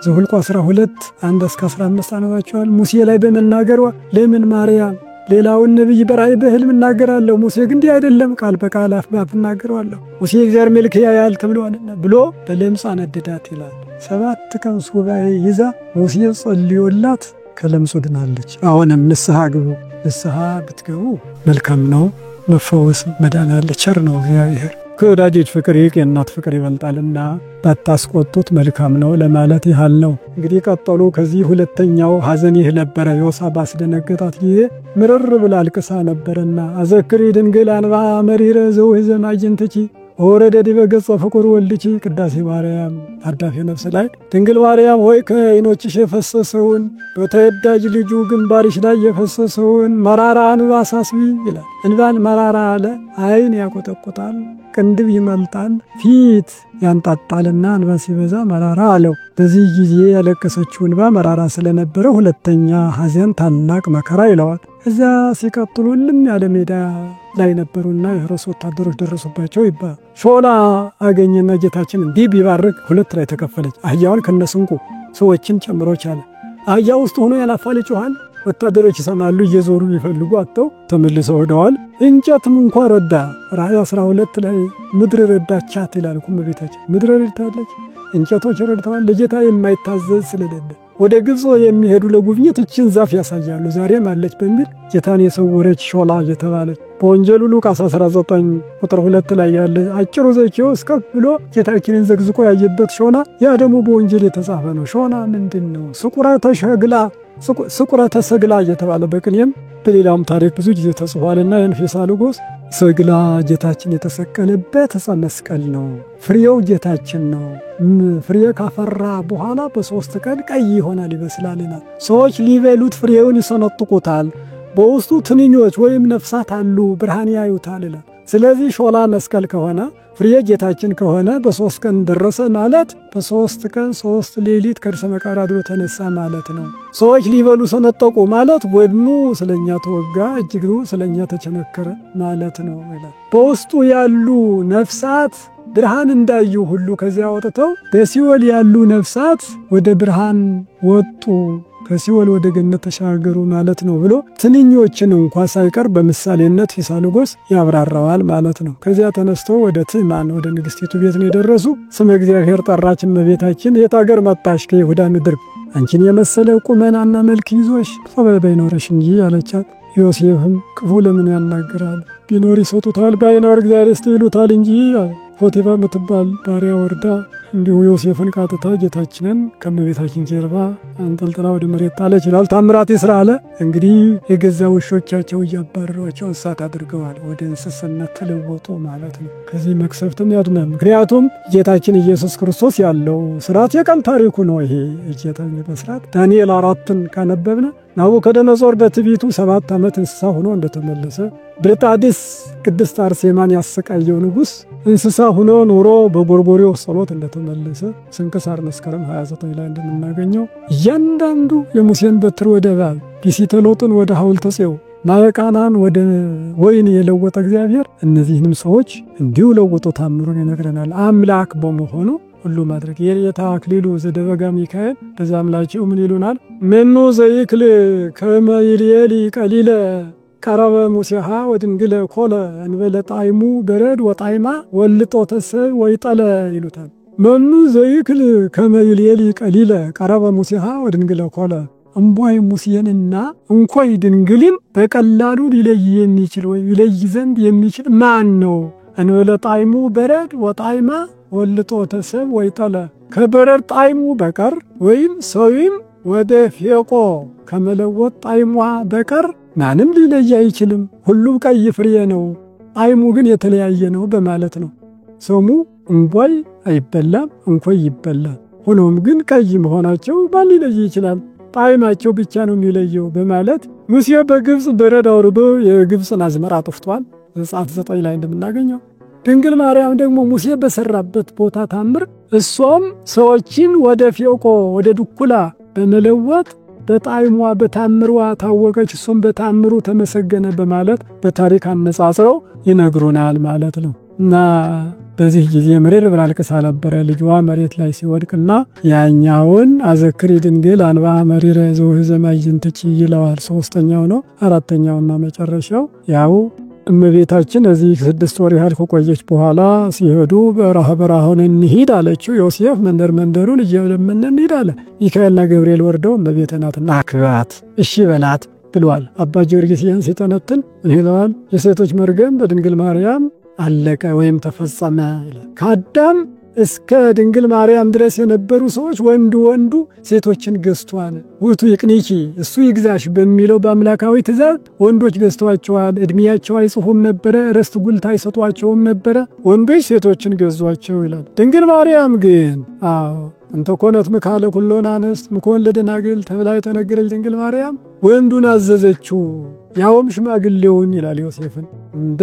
ዘኍልቍ 12 1-15 አነባቸዋል። ሙሴ ላይ በመናገሯ ለምን ማርያም ሌላውን ነብይ በራእይ በሕልም እናገራለሁ፣ ሙሴ ግን እንዲህ አይደለም ቃል በቃል አፍ ባፍ እናገራለሁ፣ ሙሴ እግዚአብሔር መልክ ያያል ተብሏልና ብሎ በለምጽ አነደዳት ይላል። 7 ቀን ሱባኤ ይዛ ሙሴ ጸልዮላት ከለምጹ ድናለች። አሁንም ንስሐ ግቡ። ንስሐ ብትገቡ መልካም ነው። መፈወስ መዳን አለ። ቸር ነው እግዚአብሔር። ከወዳጆች ፍቅር ይልቅ የእናት ፍቅር ይበልጣልና ባታስቆጡት መልካም ነው ለማለት ያህል ነው። እንግዲህ ቀጠሉ። ከዚህ ሁለተኛው ሐዘን ይህ ነበረ። ዮሳ ባስደነገጣት ጊዜ ምርር ብላ አልቅሳ ነበርና አዘክሪ ድንግል አንባ መሪረ ዘውሕዘ ማዕጅንትኪ ወረደ ዲበ ገጸ ፍቁር ወልድኪ። ቅዳሴ ማርያም አዳፌ ነፍስ ላይ ድንግል ማርያም ሆይ ከዓይኖችሽ የፈሰሰውን በተወዳጅ ልጁ ግንባርሽ ላይ የፈሰሰውን መራራ እንባ አሳስቢ ይላል። እንባን መራራ አለ። ዓይን ያቆጠቁጣል፣ ቅንድብ ይመልጣል፣ ፊት ያንጣጣልና እንባ ሲበዛ መራራ አለው። በዚህ ጊዜ ያለቀሰችው እንባ መራራ ስለነበረ ሁለተኛ ሐዘን ታላቅ መከራ ይለዋል። እዛ ሲቀጥሉ ልም ያለ ሜዳ ላይ ነበሩና የሄሮድስ ወታደሮች ደረሱባቸው ይባላል። ሾላ አገኘና ጌታችን እንዲህ ቢባርክ 2 ላይ ተከፈለች። አህያውን ከነስንቁ ሰዎችን ጨምሮ ቻለ። አህያ ውስጥ ሆኖ ያላፋል ይጮሃል። ወታደሮች ይሰማሉ፣ እየዞሩ ይፈልጉ አጥተው ተመልሰው ሄደዋል። እንጨትም እንኳን ረዳ። ራእይ 12 ላይ ምድር ረዳቻት ይላል። እመቤታችን ምድር ረድታለች፣ እንጨቶች ረድተዋል። ለጌታ የማይታዘዝ ስለሌለ ወደ ግብፅ የሚሄዱ ለጉብኝት እችን ዛፍ ያሳያሉ። ዛሬም አለች በሚል ጌታን የሰወረች ሾላ እየተባለች በወንጌሉ ሉቃስ 19 ቁጥር 2 ላይ ያለ አጭሩ ዘኬዎስ ከፍ ብሎ ጌታችንን ዘግዝቆ ያየበት ሾላ ያ ደግሞ በወንጌል የተጻፈ ነው። ሾላ ምንድነው? ስቁረተ ሰግላ እየተባለ በቅኔም በሌላም ታሪክ ብዙ ጊዜ ተጽፏልና የፊሳልጎስ ሰግላ ጌታችን የተሰቀለበት ዕፀ መስቀል ነው። ፍሬው ጌታችን ነው። ፍሬ ካፈራ በኋላ በ3 ቀን ቀይ ይሆናል ይበስላልና ሰዎች ሊበሉት ፍሬውን ይሰነጥቁታል። በውስጡ ትንኞች ወይም ነፍሳት አሉ፣ ብርሃን ያዩታል ይላል። ስለዚህ ሾላ መስቀል ከሆነ ፍሬ ጌታችን ከሆነ በ3 ቀን ደረሰ ማለት በ3 ቀን 3 ሌሊት ከርሰ መቃብር አድሮ ተነሳ ማለት ነው። ሰዎች ሊበሉ ሰነጠቁ ማለት ወድኑ ስለኛ ተወጋ፣ እጅግሩ ስለኛ ተቸነከረ ማለት ነው ይላል። በውስጡ ያሉ ነፍሳት ብርሃን እንዳዩ ሁሉ ከዚያ ወጥተው በሲኦል ያሉ ነፍሳት ወደ ብርሃን ወጡ፣ ከሲኦል ወደ ገነት ተሻገሩ ማለት ነው ብሎ ትንኞችን እንኳን ሳይቀር በምሳሌነት ፊሳልጎስ ያብራራዋል ማለት ነው። ከዚያ ተነስቶ ወደ ትዕማን ወደ ንግሥቲቱ ቤት ነው የደረሱ። ስመ እግዚአብሔር ጠራች እመቤታችን። የት አገር መጣሽ? ከይሁዳ ምድር። አንቺን የመሰለ ቁመናና መልክ ይዞሽ ፈበይ በይኖረሽ እንጂ አለቻት። ዮሴፍም ክፉ ለምን ያናግራል? ቢኖር ይሰጡታል፣ ባይኖር እግዚአብሔር ይስጥ ይሉታል እንጂ ፖቲፋ ምትባል ባሪያ ወርዳ እንዲሁ ዮሴፍን ቃጥታ ጌታችንን ከመቤታችን ጀርባ አንጠልጥላ ወደ መሬት ጣለች ይላል። ታምራት ይስራ አለ። እንግዲህ የገዛ ውሾቻቸው እያባረሯቸው እንስሳት አድርገዋል። ወደ እንስሳነት ተለወጡ ማለት ነው። ከዚህ መቅሰፍትም ያድነን። ምክንያቱም ጌታችን ኢየሱስ ክርስቶስ ያለው ስርዓት የቀን ታሪኩ ነው። ይሄ ጌታን በስርዓት ዳንኤል 4ን ካነበብነ ናቡከደነጾር በትዕቢቱ 7 ዓመት እንስሳ ሆኖ እንደተመለሰ፣ ብልጣዲስ ቅድስት አርሴማን ያሰቃየው ንጉሥ እንስሳ ሆኖ ኖሮ በጎርጎርዮስ ጸሎት እንደተመለሰ ስንክሳር መስከረም 29 ላይ እንደምናገኘው እያንዳንዱ የሙሴን በትር ወደ እባብ፣ ቢሲተሎጥን ወደ ሐውልተ ጽዮን፣ ማየቃናን ወደ ወይን የለወጠ እግዚአብሔር እነዚህንም ሰዎች እንዲሁ ለውጦ ታምሩን ይነግረናል። አምላክ በመሆኑ ሁሉ ማድረግ የሌታ አክሊሉ ዘደበጋ ሚካኤል በዛ አምላቸው ምን ይሉናል? መኑ ዘይክል ከመ ይልየሊ ቀሊለ ቀረበ ሙሴሃ ወድንግለ ኮለ እንበለ ጣይሙ በረድ ወጣይማ ወልጦ ተሰብ ወይጠለ ይሉታል። መኑ ዘይክል ከመ ይልየሊ ቀሊለ ቀረበ ሙሴሃ ወድንግለ ኮለ እምቧይ ሙሴንና እንኮይ ድንግልን በቀላሉ ሊለይ የሚችል ወይ ይለይ ዘንድ የሚችል ማን ነው? እንበለ ጣይሙ በረድ ወጣይማ ወልጦ ተሰብ ወይጠለ ከበረድ ጣይሙ በቀር ወይም ሰውም ወደ ፌቆ ከመለወጥ ጣይሟ በቀር ማንም ሊለይ አይችልም። ሁሉም ቀይ ፍሬ ነው፣ ጣይሙ ግን የተለያየ ነው በማለት ነው። ሰሙ እንቧይ አይበላም፣ እንኮይ ይበላል። ሆኖም ግን ቀይ መሆናቸው ማን ሊለይ ይችላል? ጣይማቸው ብቻ ነው የሚለየው በማለት ሙሴ በግብፅ በረድ አውርዶ የግብፅን አዝመራ አጥፍቷል። ዘጸአት 9 ላይ እንደምናገኘው ድንግል ማርያም ደግሞ ሙሴ በሰራበት ቦታ ታምር እሷም ሰዎችን ወደ ፌቆ ወደ ድኩላ በመለወጥ በጣይሟ በታምሯ ታወቀች፣ እሱም በታምሩ ተመሰገነ በማለት በታሪክ አነጻጽረው ይነግሩናል ማለት ነው። እና በዚህ ጊዜ መሬር ብላልቅሳ ነበረ ልጇ መሬት ላይ ሲወድቅና ያኛውን አዘክሪ ድንግል አንባ መሪረ ዘወህዘማይንትቺ ይለዋል። 3ኛው ነው። 4ኛውና መጨረሻው ያው እመቤታችን እዚህ 6 ወር ያህል ከቆየች በኋላ ሲሄዱ በረሃውን እንሂድ አለችው። ዮሴፍ መንደሩን እየለመነ እንሂድ አለ። ሚካኤልና ገብርኤል ወርደው እመቤቴ ናትና አክብራት እሺ በላት ብሏል። አባ ጊዮርጊስ ይህን ሲተነትን ይለዋል የሴቶች መርገም በድንግል ማርያም አለቀ ወይም ተፈጸመ ይላል። ከአዳም እስከ ድንግል ማርያም ድረስ የነበሩ ሰዎች ወንዱ ሴቶችን ገዝቷል። ውቱ ይቅኒኪ እሱ ይግዛሽ በሚለው በአምላካዊ ትእዛዝ ወንዶች ገዝቷቸዋል። እድሜያቸው አይጽፉም ነበረ፣ ርስት ጉልት አይሰጧቸውም ነበረ። ወንዶች ሴቶችን ገዟቸው ይላል። ድንግል ማርያም ግን እንተ ኮነት ምካለ ኩሎን አንስት ምኮን ለደናግል ተብላ የተነገረች ድንግል ማርያም ወንዱን አዘዘችው፣ ያውም ሽማግሌውን ይላል ዮሴፍን እንደ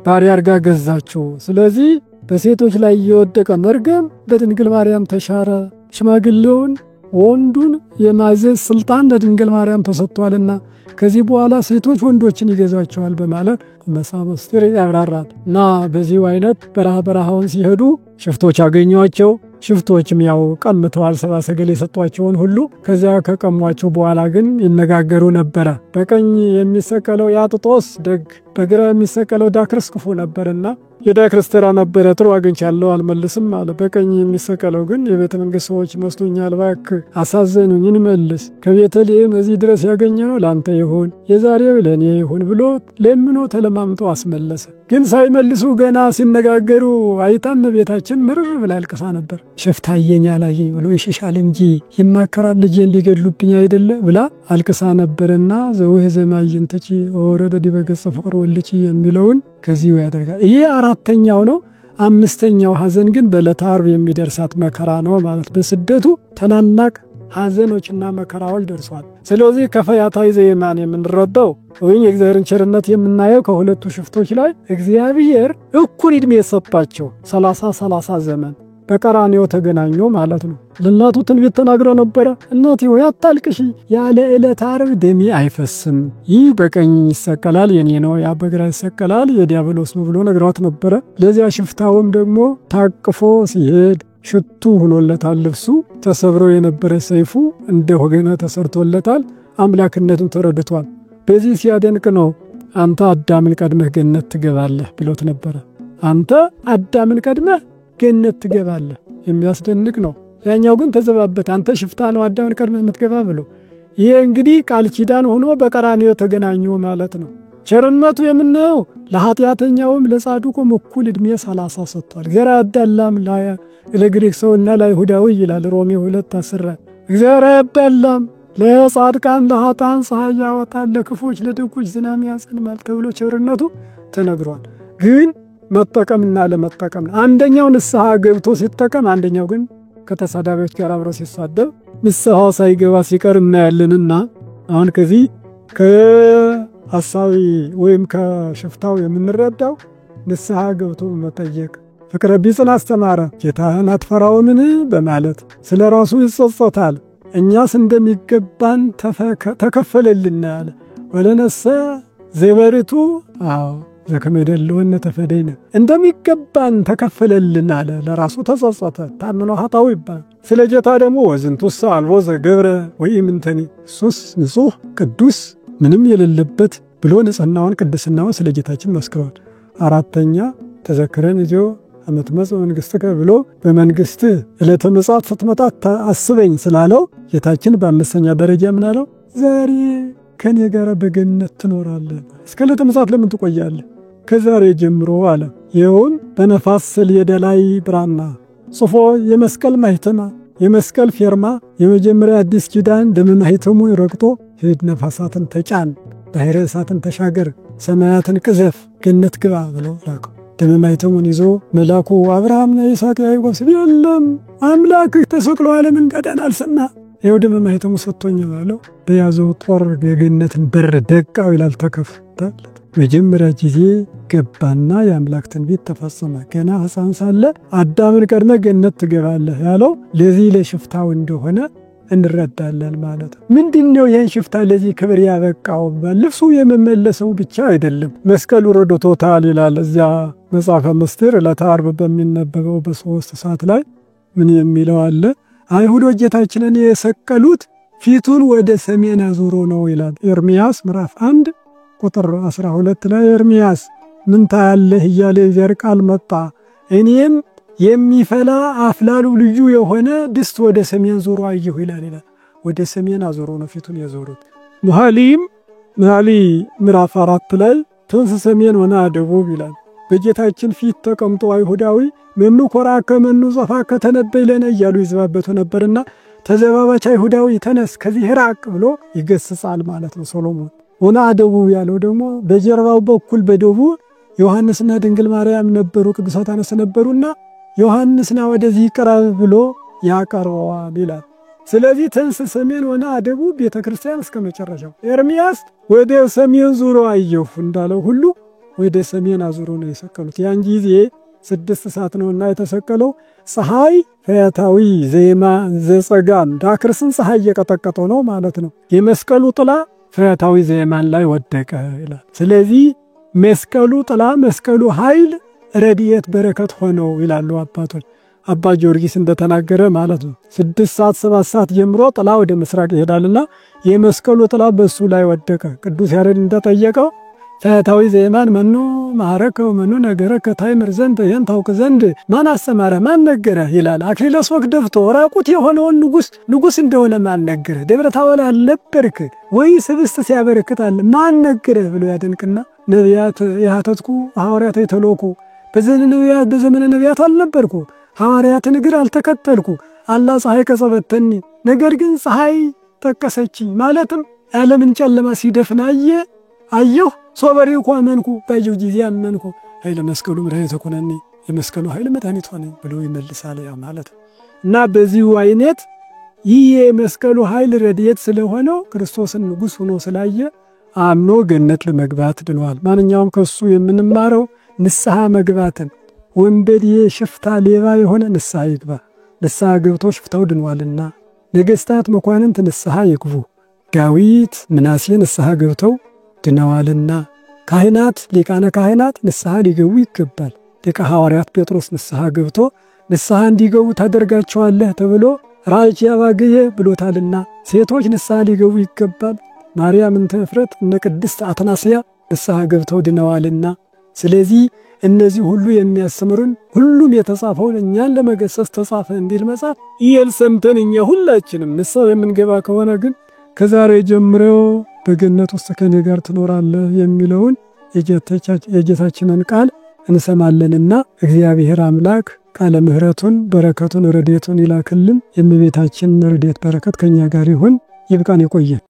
ባሪያ አርጋ ገዛችው። ስለዚህ በሴቶች ላይ የወደቀ መርገም በድንግል ማርያም ተሻረ። ሽማግሌውን ወንዱን የማዘዝ ስልጣን ለድንግል ማርያም ተሰጥቷልና ከዚህ በኋላ ሴቶች ወንዶችን ይገዛቸዋል በማለት መጽሐፈ ምስጢር ያብራራል። እና በዚህ አይነት በረሃውን ሲሄዱ ሽፍቶች አገኟቸው። ሽፍቶችም ያው ቀምተዋል ሰብአ ሰገል የሰጧቸውን ሁሉ። ከዚያ ከቀሟቸው በኋላ ግን ይነጋገሩ ነበረ። በቀኝ የሚሰቀለው ያጥጦስ ደግ፣ በግራ የሚሰቀለው ዳክርስ ክፉ ነበርና የዳክርስ ተራ ነበረ። ጥሩ አግኝቻለሁ አልመልስም አለ። በቀኝ የሚሰቀለው ግን የቤተ መንግሥት ሰዎች መስሎኛል፣ እባክህ አሳዘኑኝ እንመልስ። ከቤተልሔም እዚህ ድረስ ያገኘነው ላንተ ይሁን፣ የዛሬው ለኔ ይሁን ብሎ ለምኖ ተለማምጦ አስመለሰ። ግን ሳይመልሱ ገና ሲነጋገሩ አይታም ቤታችን ምርር ብላ አልቅሳ ነበር። ሸፍታየኛ ላይ ብሎ ይሽሻል እንጂ ይማከራል ልጄ እንዲገድሉብኝ አይደለ ብላ አልቅሳ ነበርና ዘወህ ዘማይንተቺ ወረደ ዲበ ገጸ ፍቅር ወልቺ የሚለውን ከዚሁ ያደርጋል። ይሄ አራተኛው ነው። አምስተኛው ሐዘን ግን በዕለተ ዓርብ የሚደርሳት መከራ ነው ማለት በስደቱ ታላላቅ ሐዘኖችና መከራዎች ደርሷል። ስለዚህ ከፈያታዊ ዘየማን የምንረዳው ወይም የእግዚአብሔርን ቸርነት የምናየው ከሁለቱ ሽፍቶች ላይ እግዚአብሔር እኩል ዕድሜ የሰጣቸው 30 ዘመን በቀራንዮ ተገናኙ ማለት ነው። ለእናቱ ትንቢት ተናግሮ ነበረ። እናቴ ሆይ አታልቅሺ፣ ያለ ዕለተ ዓርብ ደሜ አይፈስም። ይህ በቀኝ ይሰቀላል የኔ ነው፣ ያ በግራ ይሰቀላል የዲያብሎስ ነው ብሎ ነግሯት ነበረ። ለዚያ ሽፍታውም ደግሞ ታቅፎ ሲሄድ ሽቱ ሆኖለታል። ልብሱ ተሰብሮ የነበረ ሰይፉ እንደ ወገነ ተሰርቶለታል። አምላክነቱን ተረድቷል። በዚህ ሲያደንቅ ነው አንተ አዳምን ቀድመህ ገነት ትገባለህ ብሎት ነበረ። አንተ አዳምን ቀድመህ ገነት ትገባለህ። የሚያስደንቅ ነው። ያኛው ግን ተዘባበት። አንተ ሽፍታ ነው አዳምን ቀድመህ የምትገባ ብሎ። ይሄ እንግዲህ ቃል ኪዳን ሆኖ በቀራንዮ ተገናኙ ማለት ነው። ቸርነቱ የምናየው ለኃጢአተኛውም ለጻድቁም እኩል ዕድሜ 30 ሰጥቷል። እግዚአብሔር አያዳላም ለግሪክ ሰውና ለይሁዳዊ ይላል ሮሜ 2:10። እግዚአብሔር አያዳላም ለጻድቃን ለኃጥአን ፀሐይ ያወጣል፣ ለክፎች ለደጎች ዝናብ ያዘንባል ተብሎ ቸርነቱ ተነግሯል። ግን መጠቀምና ለመጠቀም አንደኛው ንስሐ ገብቶ ሲጠቀም፣ አንደኛው ግን ከተሳዳቢዎች ጋር አብሮ ሲሳደብ ንስሐው ሳይገባ ሲቀር እናያለንና አሁን ከዚህ ከሐሳዊ ወይም ከሽፍታው የምንረዳው ንስሐ ገብቶ መጠየቅ። ፍቅረ ቢጽን አስተማረ። ጌታህን አትፈራውምን በማለት ስለ ራሱ ይጸጸታል። እኛስ እንደሚገባን ተከፈለልን አለ። ወለነሰ ዘበሪቱ ዘከመደልወነ ተፈደይነ እንደሚገባን ተከፈለልን አለ። ለራሱ ተጸጸተ። ታምኖ ኃጣው ይባል። ስለ ጌታ ደግሞ ወዝንቱስ አልቦ ዘገብረ ወኢምንተኒ እሱስ ንጹሕ ቅዱስ ምንም የሌለበት ብሎ ንጽሕናውን ቅድስናውን ስለ ጌታችን መስክሯል። አራተኛ ተዘክረን ይዞ ዓመት መንግሥትከ ብሎ በመንግሥት ዕለተ ምጽአት ስትመጣ አስበኝ ስላለው ጌታችን በአምስተኛ ደረጃ ምን አለው? ዛሬ ከኔ ጋር በገነት ትኖራለህ። እስከ ዕለተ ምጽአት ለምን ትቆያለህ? ከዛሬ ጀምሮ አለ። ይሁን በነፋስ ሰሌዳ ላይ ብራና ጽፎ የመስቀል ማህተማ የመስቀል ፊርማ የመጀመሪያ አዲስ ኪዳን ደም ማህተሙ ረግጦ ሄድ ነፋሳትን ተጫን፣ ባሕረ እሳትን ተሻገር፣ ሰማያትን ቅዘፍ፣ ገነት ግባ ብሎ ላከው። ደም ማህተሙን ይዞ መልአኩ አብርሃምና ይስሐቅ ያዕቆብ ሲለም አምላክህ ተሰቅሎ ዓለምን ቀዳን አልሰማ ይኸው ደም ማህተሙ ሰጥቶኛል አለው። በያዘው ጦር የገነትን በር ደቃው ይላል ተከፈተለት። መጀመሪያ ጊዜ ገባና የአምላክ ትንቢት ተፈጸመ። ገና ሕፃን ሳለ አዳምን ቀድመ ገነት ትገባለህ ያለው ለዚህ ለሽፍታው እንደሆነ እንረዳለን ማለት ነው። ምንድነው ይህን ሽፍታ ለዚህ ክብር ያበቃው? ልብሱ የመመለሰው ብቻ አይደለም፣ መስቀሉ ረድቶታል ይላል እዚያ መጽሐፈ ምስጢር ዕለተ ዓርብ በሚነበበው በ3 ሰዓት ላይ ምን የሚለው አለ? አይሁዶች ጌታችንን የሰቀሉት ፊቱን ወደ ሰሜን አዙሮ ነው ይላል። ኤርምያስ ምዕራፍ 1 ቁጥር 12 ላይ ኤርምያስ ምን ታያለህ እያለ የእግዚአብሔር ቃል መጣ። እኔም የሚፈላ አፍላሉ ልዩ የሆነ ድስት ወደ ሰሜን ዞሮ አየሁ ይላል። ወደ ሰሜን አዞሮ ነው ፊቱን የዞሩት። መኃልየ ምዕራፍ 4 ላይ ትንስ ሰሜን ወና ደቡብ ይላል። በጌታችን ፊት ተቀምጦ አይሁዳዊ መኑ ኮራከ መኑ ጸፋከ ተነበይ ለነ እያሉ ይዘባበቱ ነበርና ተዘባባች አይሁዳዊ ተነስ ከዚህ ራቅ ብሎ ይገስጻል ማለት ነው ሶሎሞን። ወና ደቡብ ያለው ደግሞ በጀርባው በኩል በደቡብ ዮሐንስና ድንግል ማርያም ነበሩ፣ ቅዱሳት አንስት ነበሩና ዮሐንስና ወደዚህ ቅረብ ብሎ ያቀርበዋል ይላል። ስለዚህ ትንስ ሰሜን ወና ደቡብ ቤተክርስቲያን እስከ መጨረሻው። ኤርምያስ ወደ ሰሜን ዙሮ አየሁ እንዳለው ሁሉ ወደ ሰሜን አዙሮ ነው የሰቀሉት። ያን ጊዜ 6 ሰዓት ነውና የተሰቀለው። ፀሐይ ፈያታዊ ዘጸጋም ዳክርስን ፀሐይ እየቀጠቀጠው ነው ማለት ነው። የመስቀሉ ጥላ ፈያታዊ ዘየማን ላይ ወደቀ ይላል። ስለዚህ መስቀሉ ጥላ መስቀሉ ኃይል ረድኤት በረከት ሆነው ይላሉ አባቶች። አባ ጊዮርጊስ እንደተናገረ ማለት ነው 6 ሰዓት 7 ሰዓት ጀምሮ ጥላ ወደ ምስራቅ ይሄዳልና የመስቀሉ ጥላ በሱ ላይ ወደቀ። ቅዱስ ያሬድ እንደጠየቀው ፈታዊ ዘየማን መኑ ማረከው መኑ ነገረከ ታይምር ዘንድ ይህን ታውቅ ዘንድ ማን አስተማረ ማን ነገረ ይላል። አክሊለ ሦክ ደፍቶ ራቁት የሆነውን ንጉሥ እንደሆነ ማን ነገረ? ደብረ ታቦር አልነበርክ ወይ ስብስት ሲያበረክት አለ ማን ነገረ ብሎ ያደንቅና ነቢያት የሐተትኩ ሐዋርያት የተሎኩ በዘመነ ነቢያት አልነበርኩ ሐዋርያትን እግር አልተከተልኩ አላ ፀሐይ ከጸበተኒ ነገር ግን ፀሐይ ጠቀሰችኝ ማለትም ዓለምን ጨለማ ሲደፍን አየሁ ሶበሪው ኮመንኩ ባየሁ ጊዜ አመንኩ ኃይለ መስቀሉ ምሕረት ተኮነኒ የመስቀሉ ኃይል መድኃኒት ሆነ ብሎ ይመልሳል። ያ ማለት እና በዚሁ አይነት ይህ የመስቀሉ ኃይል ረድኤት ስለሆነው ክርስቶስን ንጉሥ ሆኖ ስላየ አምኖ ገነት ለመግባት ድኗል። ማንኛውም ከሱ የምንማረው ንስሐ መግባትን ወንበዴ ሽፍታ ሌባ የሆነ ንስሐ ይግባ። ንስሐ ገብቶ ሽፍታው ድኗልና ነገሥታት መኳንንት ንስሐ ይግቡ። ዳዊት ምናሴ ንስሐ ገብተው ድነዋልና ካህናት ሊቃነ ካህናት ንስሐ ሊገቡ ይገባል። ሊቀ ሐዋርያት ጴጥሮስ ንስሐ ገብቶ ንስሐ እንዲገቡ ታደርጋቸዋለህ ተብሎ ራእየ አባግየ ብሎታልና ሴቶች ንስሐ ሊገቡ ይገባል። ማርያም እንተ እፍረት እነ ቅድስት አትናስያ ንስሐ ገብተው ድነዋልና ስለዚህ እነዚህ ሁሉ የሚያስተምሩን ሁሉም የተጻፈው እኛን ለመገሰጽ ተጻፈ እንዲል መጽሐፍ ይህን ሰምተን እኛ ሁላችንም ንስሐ የምንገባ ከሆነ ግን ከዛሬ ጀምሮ በገነት ውስጥ ከኔ ጋር ትኖራለህ የሚለውን የጌታችንን ቃል እንሰማለንና እግዚአብሔር አምላክ ቃለ ምሕረቱን በረከቱን ረድኤቱን ይላክልን። የእመቤታችን ረድኤት በረከት ከኛ ጋር ይሁን። ይብቃን፣ ይቆየን።